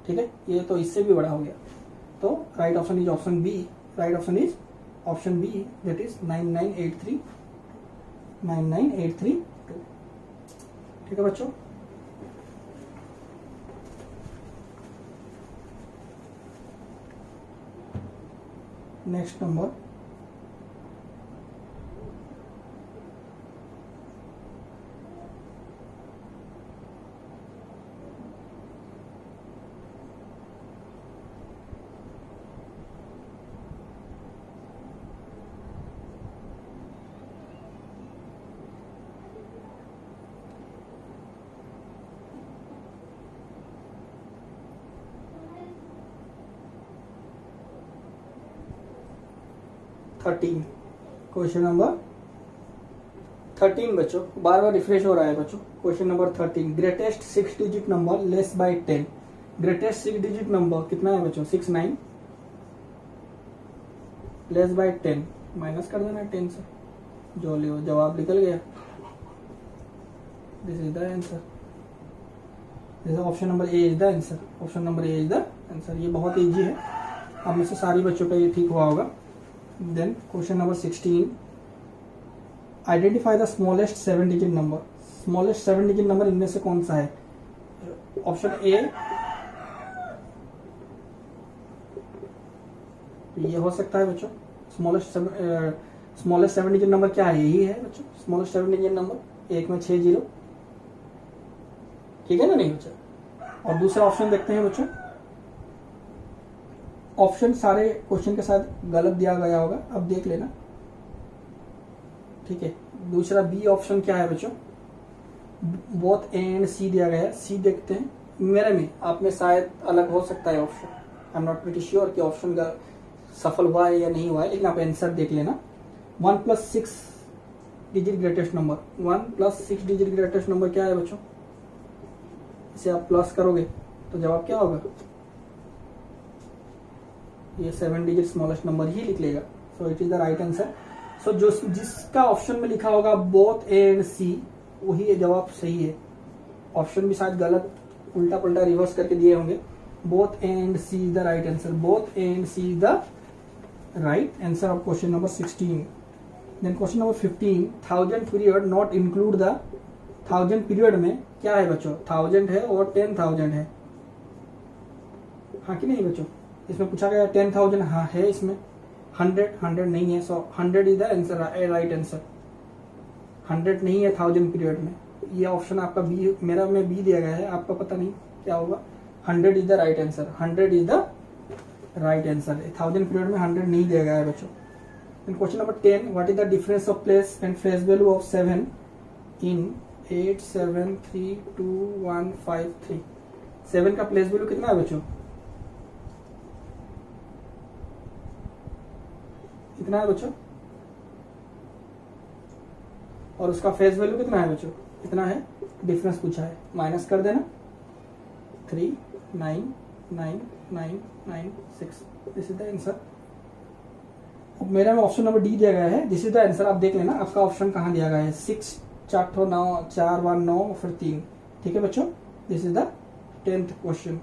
ठीक है। ये तो इससे भी बड़ा हो गया। तो right option is option B, right option is option B, that is 99832, ठीक है बच्चों। नेक्स्ट नंबर क्वेश्चन नंबर 13 बच्चों, बार बार रिफ्रेश हो रहा है बच्चों। Question number 13, greatest 6 digit number less bye 10। Greatest 6 digit number कितना है बच्चों? 69, लेस बाय 10 माइनस कर देना 10 से, जो लियो जवाब निकल गया। This is the answer, this option number A is the answer, option number A is the answer. ये बहुत इजी है, अब में से सारी बच्चों का ये ठीक हुआ होगा। Then question number 16, identify the smallest 7 digit number. Smallest 7 digit number इनमें से कौन सा है? ऑप्शन ए ये हो सकता है बच्चों। स्मॉलेस्ट 7 डिजिट नंबर क्या है? यही है बच्चों स्मॉलेस्ट 7 डिजिट नंबर, एक में 6 जीरो, ठीक है ना? नहीं बच्चों। और दूसरा ऑप्शन देखते हैं बच्चों। ऑप्शन सारे क्वेश्चन के साथ गलत दिया गया होगा, अब देख लेना, ठीक है। दूसरा बी ऑप्शन क्या है बच्चों? बोथ ए एंड सी दिया गया है। सी देखते हैं, मेरे में आप में शायद अलग हो सकता है option, I am not pretty sure कि ऑप्शन का सफल हुआ है या नहीं हुआ है, लेकिन आप आंसर देख लेना। 1 + 6 digit greatest number, 1 + 6 digit greatest number क्या है बच्चों? इसे आप प्लस करोगे तो जवाब क्या होगा? ये 7 डिजिट स्मॉलेस्ट नंबर ही लिख लेगा। So it is the right answer. So जो जिसका ऑप्शन में लिखा होगा बोथ ए एंड सी, वही ये जवाब सही है। ऑप्शन भी शायद गलत उल्टा पुल्टा रिवर्स करके दिए होंगे। Both A and C is the right answer, both A and C is the right answer of question number 16। Then question number 15, 1000 period not include the. 1000 period में क्या है बच्चों? 1000 है और 10,000 है, हाँ कि नहीं बच्चों? इसमें पूछा गया 10,000, हाँ है इसमें। 100 नहीं है, सो 100 is the answer, right answer. 100 नहीं है 1000 पीरियड में, ये ऑप्शन आपका बी, मेरा में बी दिया गया है, आपका पता नहीं क्या होगा। 100 is the right answer, 100 is the right answer. 1000 period में 100 नहीं दिया गया है बच्चों। Question number 10, what is the difference of place and face value of 7 इन 8 7 3 2 1 5 3? 7 का प्लेस वैल्यू कितना है बच्चों? कितना है बच्चों? और उसका फेस वैल्यू कितना है बच्चों? कितना है? डिफरेंस पूछा है, माइनस कर देना। 3 9 9 9 9 6, दिस इज द आंसर। अब मेरा में ऑप्शन नंबर डी दिया गया है, दिस इज द आंसर। आप देख लेना आपका ऑप्शन कहाँ दिया गया है। 6 4 9 4 1 9 फिर 3, ठीक है बच्चों। This is the 10th question.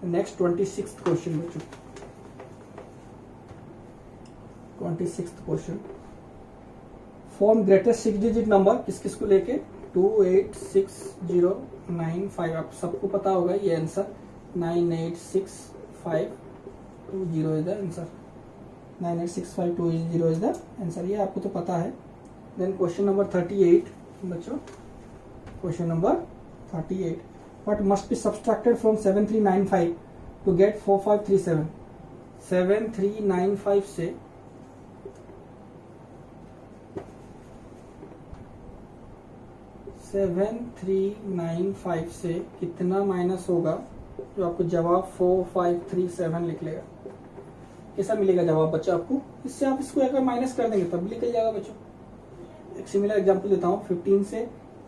Next 26th question बच्चों। 26th question, form greatest 6 digit number किस किस को लेके? 2 8 6 0 9 5। आप सबको पता होगा ये answer. 9 8 6 5 2 0 is the answer. 9 8 6 5 2 0 is the answer, ये आपको तो पता है। देन क्वेश्चन नंबर 38 बच्चों, question number 38, what must be subtracted from 7395 to get 4537? 7395 से 7395 से कितना माइनस होगा? जो आपको जवाब 4537 लिख लेगा। कैसा मिलेगा जवाब बच्चा आपको? इससे आप इसको अगर माइनस कर देंगे तब भी निकल जाएगा बच्चों। एक सिमिलर एग्जांपल देता हूँ। 15 से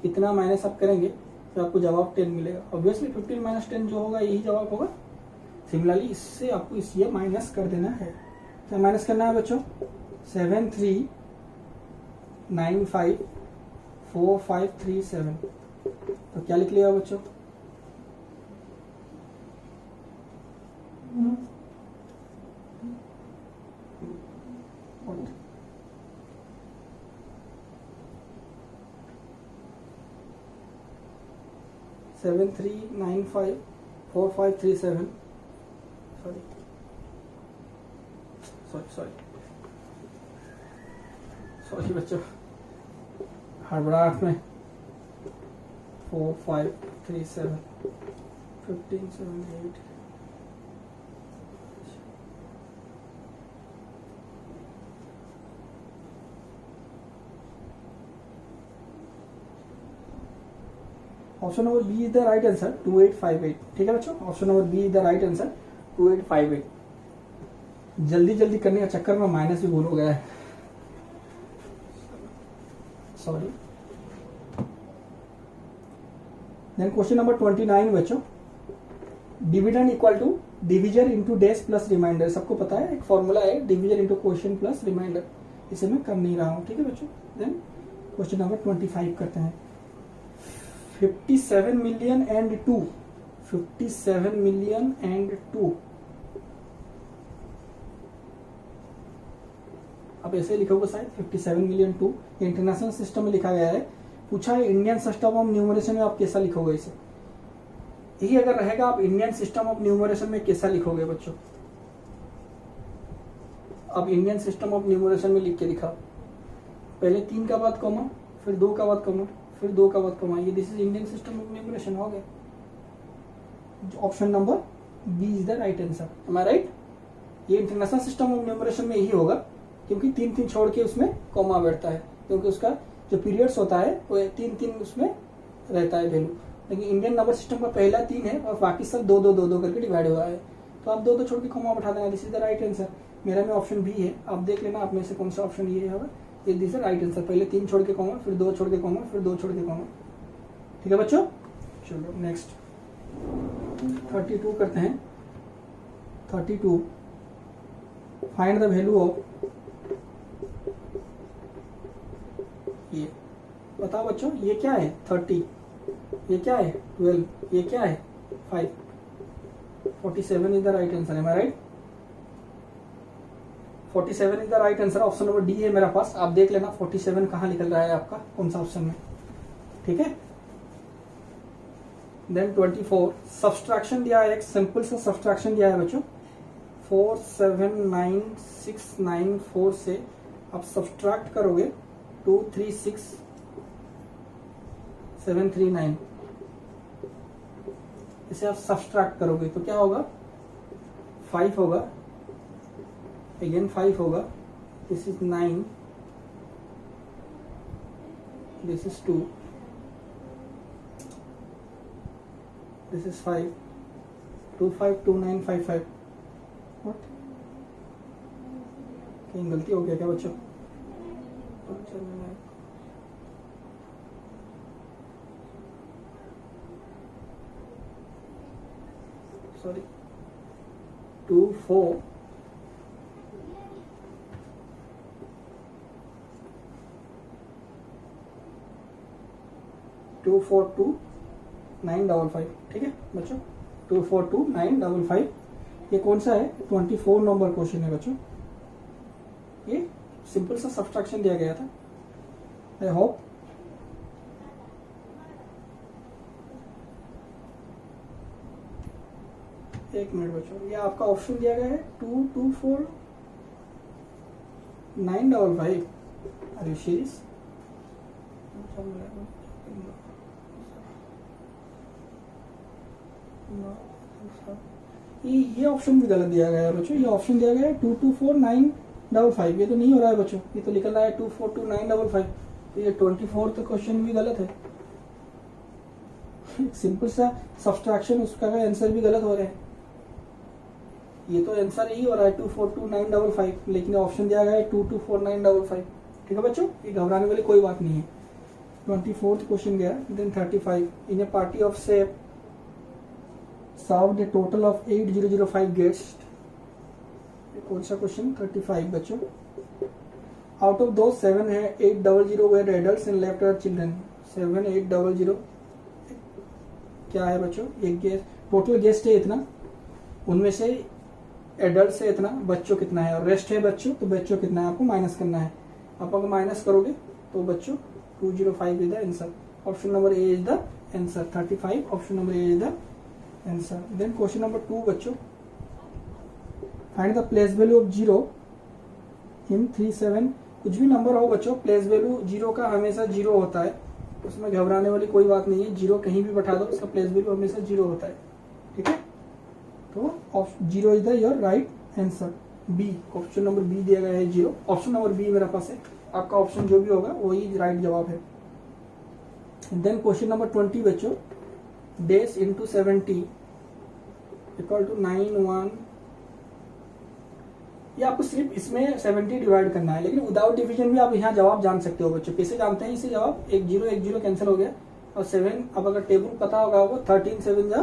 कितना माइनस आप करेंगे तो आपको जवाब 10 मिलेगा। ऑब्वियसली 15 - 10 जो होगा यही जवाब होगा। सिमिलरली इससे आपको इसलिए माइनस कर देना है। क्या माइनस करना है बच्चों? 7395 4537, तो क्या लिख लिया बच्चों? सेवन 395 4537। सॉरी बच्चों, हड़बड़ाहट में। 4537 1578। Option number B is the right answer 2858। ठीक है बच्चों, option number B is the right answer 2858। जल्दी जल्दी करने का चक्कर में माइनस भी भूल हो गया है, सॉरी। देन क्वेश्चन नंबर 29 बच्चों, dividend equal to division into डेस प्लस रिमाइंडर, सबको पता है एक फॉर्मूला है, division into question plus remainder, इसे मैं कर नहीं रहा हूँ, ठीक है बच्चों। देन क्वेश्चन नंबर 25 करते हैं। 57 मिलियन एंड 2, 57 मिलियन एंड 2, आप ऐसे लिखोगे शायद 57 मिलियन 2, इंटरनेशनल सिस्टम में लिखा गया है। पूछा है इंडियन सिस्टम ऑफ न्यूमरेशन में आप कैसा लिखोगे इसे, यही अगर रहेगा आप इंडियन सिस्टम ऑफ न्यूमरेशन में कैसा लिखोगे बच्चों, आप इंडियन सिस्टम ऑफ न्यूमरेशन में लिख के दिखाओ, पहले 3 का बाद कॉमा, फिर 2 का बाद कॉमा, फिर 2 का बाद कॉमा, ये this is Indian system of numeration हो गया। Option number B is the right answer, am I right. ये इंटरनेशनल सिस्टम ऑफ न्यूमरेशन में यही होगा, क्योंकि 3 छोड़ के उसमें कॉमा बैठता है, क्योंकि उसका जो पीरियड्स होता है वो 3 उसमें रहता है वैल्यू। लेकिन इंडियन नंबर सिस्टम का पहला 3 है और बाकी सब 2 करके डिवाइड हुआ है, तो आप 2 छोड़ के कॉमा बैठा देना, this is the right answer. मेरा में ऑप्शन बी है, आप देख लेना आप में से कौन सा ऑप्शन ये होगा, ये दिस इज राइट आंसर। पहले 3 छोड़ के कॉमा, फिर 2 छोड़ के कॉमा, फिर 2 छोड़ के कॉमा, ठीक है बच्चों। चलो नेक्स्ट 32 करते हैं। 32 फाइंड द वैल्यू ऑफ, ये बताओ बच्चों ये क्या है 30, ये क्या है 12, ये क्या है 5, 47 is the right answer, am I right. 47 is the right answer, option number D है मेरा पास, आप देख लेना 47 कहाँ निकल रहा है आपका, कौन सा ऑप्शन में, ठीक है। देन 24 सब्सट्रैक्शन दिया है, एक सिंपल सा सब्सट्रैक्शन दिया है बच्चों, 479694 से आप सब्सट्रैक्ट करोगे 236739, इसे आप सब्सट्रैक्ट करोगे तो क्या होगा, 5 होगा, अगेन 5 होगा, this is 9, this is 2, this is 5, 252955, what, कहीं गलती हो गया क्या बच्चों, सॉरी 24 24295, ठीक है बच्चों, 24295, ये कौन सा है, 24 नंबर क्वेश्चन है बच्चों। ये सिंपल सा सब्सट्रैक्शन दिया गया था, आई होप। एक मिनट बच्चों, ये आपका ऑप्शन दिया गया है 224955, अरे सीरीज ये ऑप्शन भी गलत दिया गया है बच्चों, ये ऑप्शन दिया गया है 224955, ये तो नहीं हो रहा है बच्चों, ये तो निकल रहा है 242955, तो ये 24 तो क्वेश्चन भी गलत है, सिंपल सा सब्सट्रैक्शन उसका आंसर भी गलत हो रहा है, ये तो आंसर यही हो रहा है 242955, लेकिन ऑप्शन दिया गया है 224955, ठीक है बच्चों, ये घबराने वाली कोई बात नहीं है। 24th क्वेश्चन गया। Then 35 in a party of से served a total of 8005 guest, कौन सा क्वेश्चन 35 बच्चों। आउट ऑफ दो 7 है 800 where adults and left are children, 7800 क्या है बच्चों, एक गेस्ट, टोटल गेस्ट है इतना, उनमें से एडल्ट से इतना, बच्चों कितना है और रेस्ट है बच्चों, तो बच्चों कितना है आपको माइनस करना है, आप अगर माइनस करोगे तो बच्चों 205 is the answer, option number A is the answer, 35 option number A is the answer. Then question number 2 बच्चों, find the place value of 0 in 37, कुछ भी नंबर हो बच्चों, प्लेस वैल्यू 0 का हमेशा 0 होता है, उसमें घबराने वाली कोई बात नहीं है, 0 कहीं भी बैठा दो उसका प्लेस वैल्यू हमेशा 0 होता है, ठीक है। तो 0 is the your right answer, B, option number B दिया गया है 0, ऑप्शन नंबर बी मेरे पास है, आपका ऑप्शन जो भी होगा वही राइट जवाब है। देन क्वेश्चन नंबर 20 बच्चों, डेज इंटू 70 इक्वल टू 91, ये आपको सिर्फ इसमें 70 डिवाइड करना है, लेकिन विदाउट डिवीजन भी आप यहाँ जवाब जान सकते हो बच्चों, कैसे जानते हैं इसे जवाब, एक 0 कैंसिल हो गया और 7, अब अगर टेबल पता होगा आपको 13 7 जा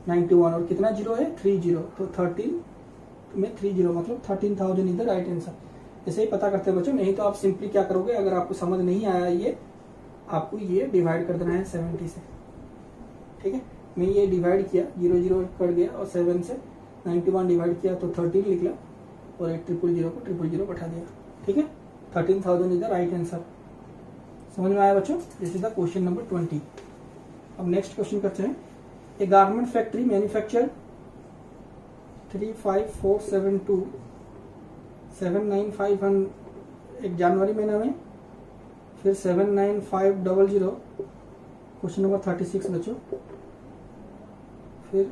91 और कितना जीरो है 30, तो 13 में 30 मतलब 13,000 इधर राइट आंसर। ऐसे ही पता करते हैं बच्चों। नहीं तो आप सिंपली क्या करोगे, अगर आपको समझ नहीं आया ये, आपको ये डिवाइड कर देना है 70 से, ठीक है। मैं ये डिवाइड किया, 0 0 कट गया और 7 से 91 डिवाइड किया तो 13 निकला और 8,000 को 000 बैठा दिया, ठीक है। 13,000 इज द राइट आंसर। समझ में आया बच्चों? This is the question number 20। अब नेक्स्ट क्वेश्चन करते हैं। ए गारमेंट फैक्ट्री मैन्युफैक्चर 35472 79500 एक जनवरी महीना में, फिर 79500 क्वेश्चन नंबर 36 बच्चों, फिर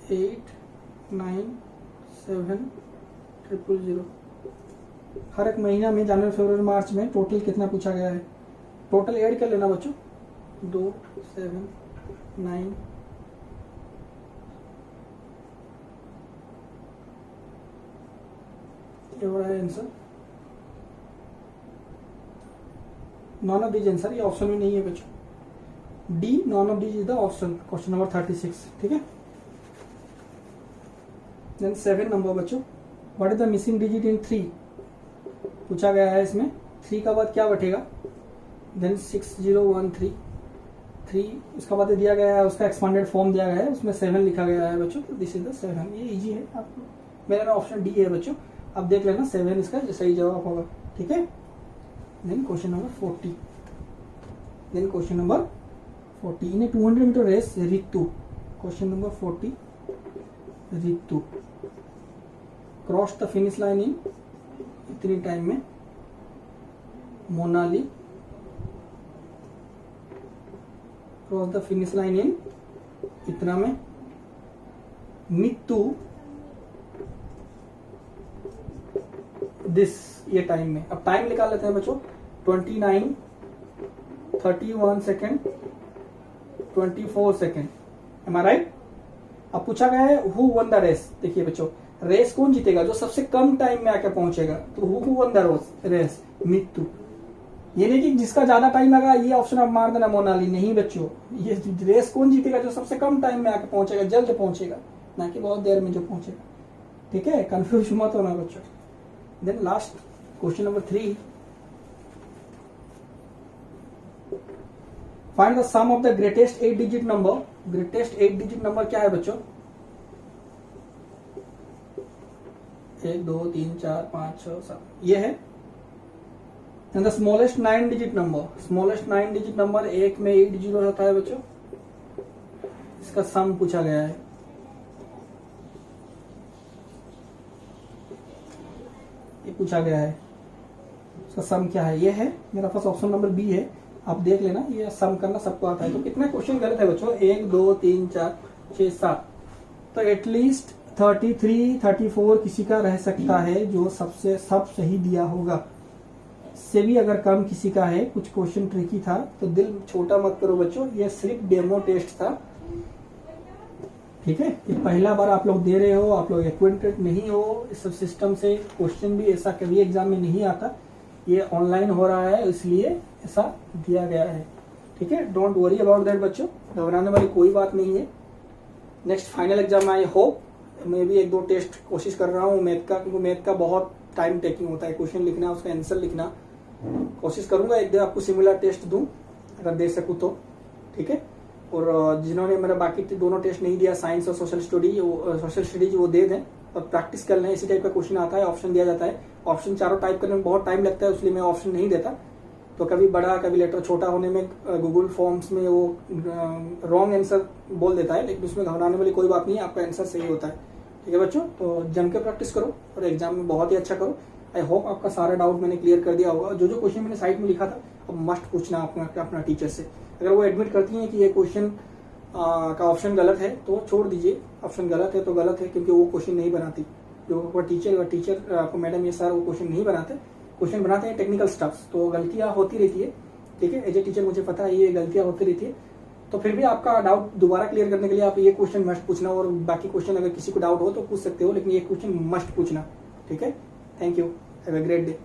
897000 हर एक महीना में जनवरी फरवरी मार्च में टोटल कितना पूछा गया है। टोटल ऐड कर लेना बच्चों, 2 7 9 ये हो रहा है answer. None of these answer, ये ऑप्शन में नहीं है बच्चों। D none of these is the option, question number 36, ठीक है। देन 7 नंबर बच्चों, what is the missing digit in 3 पूछा गया है। इसमें 3 का बाद क्या बैठेगा, देन 6013 3 उसका बाद दिया गया है, उसका एक्सपांडेड फॉर्म दिया गया है, उसमें 7 लिखा गया है बच्चों, तो दिस इज द 7। ये इजी है, आपको मेरा ऑप्शन डी है बच्चों। अब देख लेना 7 इसका सही जवाब होगा, ठीक है। Then question number 40, then question number 40 in 200 metre race Ritu, question number 40 Ritu cross the finish line in इतनी टाइम में। Monali cross the finish line in इतना में। नीतू दिस ये टाइम में। अब टाइम निकाल लेते हैं बच्चों, 29 31 second 24 second, M I right. अब पूछा गया है हु वन द रेस। देखिए बच्चों, रेस कौन जीतेगा, जो सबसे कम टाइम में आकर पहुंचेगा, तो who won the race, Neetu. ये नहीं कि जिसका ज्यादा टाइम लगा ये ऑप्शन आप मार देना मोनाली, नहीं बच्चों। ये रेस कौन जीतेगा, जो सबसे कम टाइम में आकर पहुंचेगा, जल्द पहुंचेगा, ना कि बहुत देर में जो पहुंचेगा, ठीक है। कंफ्यूज मत होना बच्चों। Then last question number 3, find the sum of the greatest 8 digit number. Greatest 8 digit number क्या है बच्चों, 1 2 3 4 5 6 7 ये है। The smallest 9 digit number, smallest 9 digit number 1 में 8 जीरो होता है बच्चों। इसका सम पूछा गया है। ये पूछा गया है, इसका सम क्या है, ये है मेरा पास ऑप्शन नंबर बी है। आप देख लेना, ये सम करना सबको आता है। तो कितने क्वेश्चन गलत है बच्चों, 1 2 3 4 6 7, तो एटलीस्ट 33 34 किसी का रह सकता है जो सबसे सब सही दिया होगा। इससे भी अगर कम किसी का है, कुछ क्वेश्चन ट्रिकी था, तो दिल छोटा मत करो बच्चों, ये सिर्फ डेमो टेस्ट था, ठीक है। ये पहला बार आप लोग दे रहे हो, आप लोग एक्वेंटेड नहीं हो इस सब सिस्टम से। क्वेश्चन भी ऐसा कभी एग्जाम में नहीं आता, ये ऑनलाइन हो रहा है इसलिए ऐसा दिया गया है, ठीक है। डोंट वरी अबाउट दैट बच्चों, घबराने वाली कोई बात नहीं है। Next final exam I hope, मैं भी 1-2 टेस्ट कोशिश कर रहा हूँ मैथ का, क्योंकि मैथ का बहुत टाइम टेकिंग होता है, क्वेश्चन लिखना, उसका आंसर लिखना। कोशिश करूंगा एक दिन आपको सिमिलर टेस्ट दूं, अगर दे सकूं तो, ठीक है। और जिन्होंने मेरा बाकी दोनों टेस्ट नहीं दिया, साइंस और सोशल स्टडीज, वो दे दें और प्रैक्टिस कर लें। इसी टाइप का क्वेश्चन आता है, ऑप्शन दिया जाता है। ऑप्शन चारों टाइप करने में बहुत टाइम लगता है, इसलिए मैं ऑप्शन नहीं देता। तो कभी बड़ा कभी लेटर छोटा होने में गूगल फॉर्म्स में वो रॉन्ग आंसर बोल देता है, लेकिन उसमें घबराने वाली कोई बात नहीं है, आपका आंसर सही होता है, ठीक है बच्चों। तो जम के प्रैक्टिस करो और एग्जाम में बहुत ही अच्छा करो। आई होप आपका सारा डाउट मैंने क्लियर कर दिया होगा। जो क्वेश्चन मैंने साइड में लिखा था, अब मस्ट पूछना अपना टीचर से। अगर वो एडमिट करती हैं कि ये क्वेश्चन का ऑप्शन गलत है तो छोड़ दीजिए, ऑप्शन गलत है तो गलत है, क्योंकि वो क्वेश्चन नहीं बनाती। जो टीचर आपको मैडम ये सर वो क्वेश्चन नहीं बनाते, क्वेश्चन बनाते हैं टेक्निकल स्टफ्स, तो गलतियां होती रहती है, ठीक है। एज ए टीचर मुझे पता है ये गलतियां होती रहती है। तो फिर भी आपका डाउट दोबारा क्लियर करने के लिए आप ये क्वेश्चन मस्ट पूछना, और बाकी क्वेश्चन अगर किसी को डाउट हो तो पूछ सकते हो, लेकिन ये क्वेश्चन मस्ट पूछना, ठीक है। Thank you, have a great day.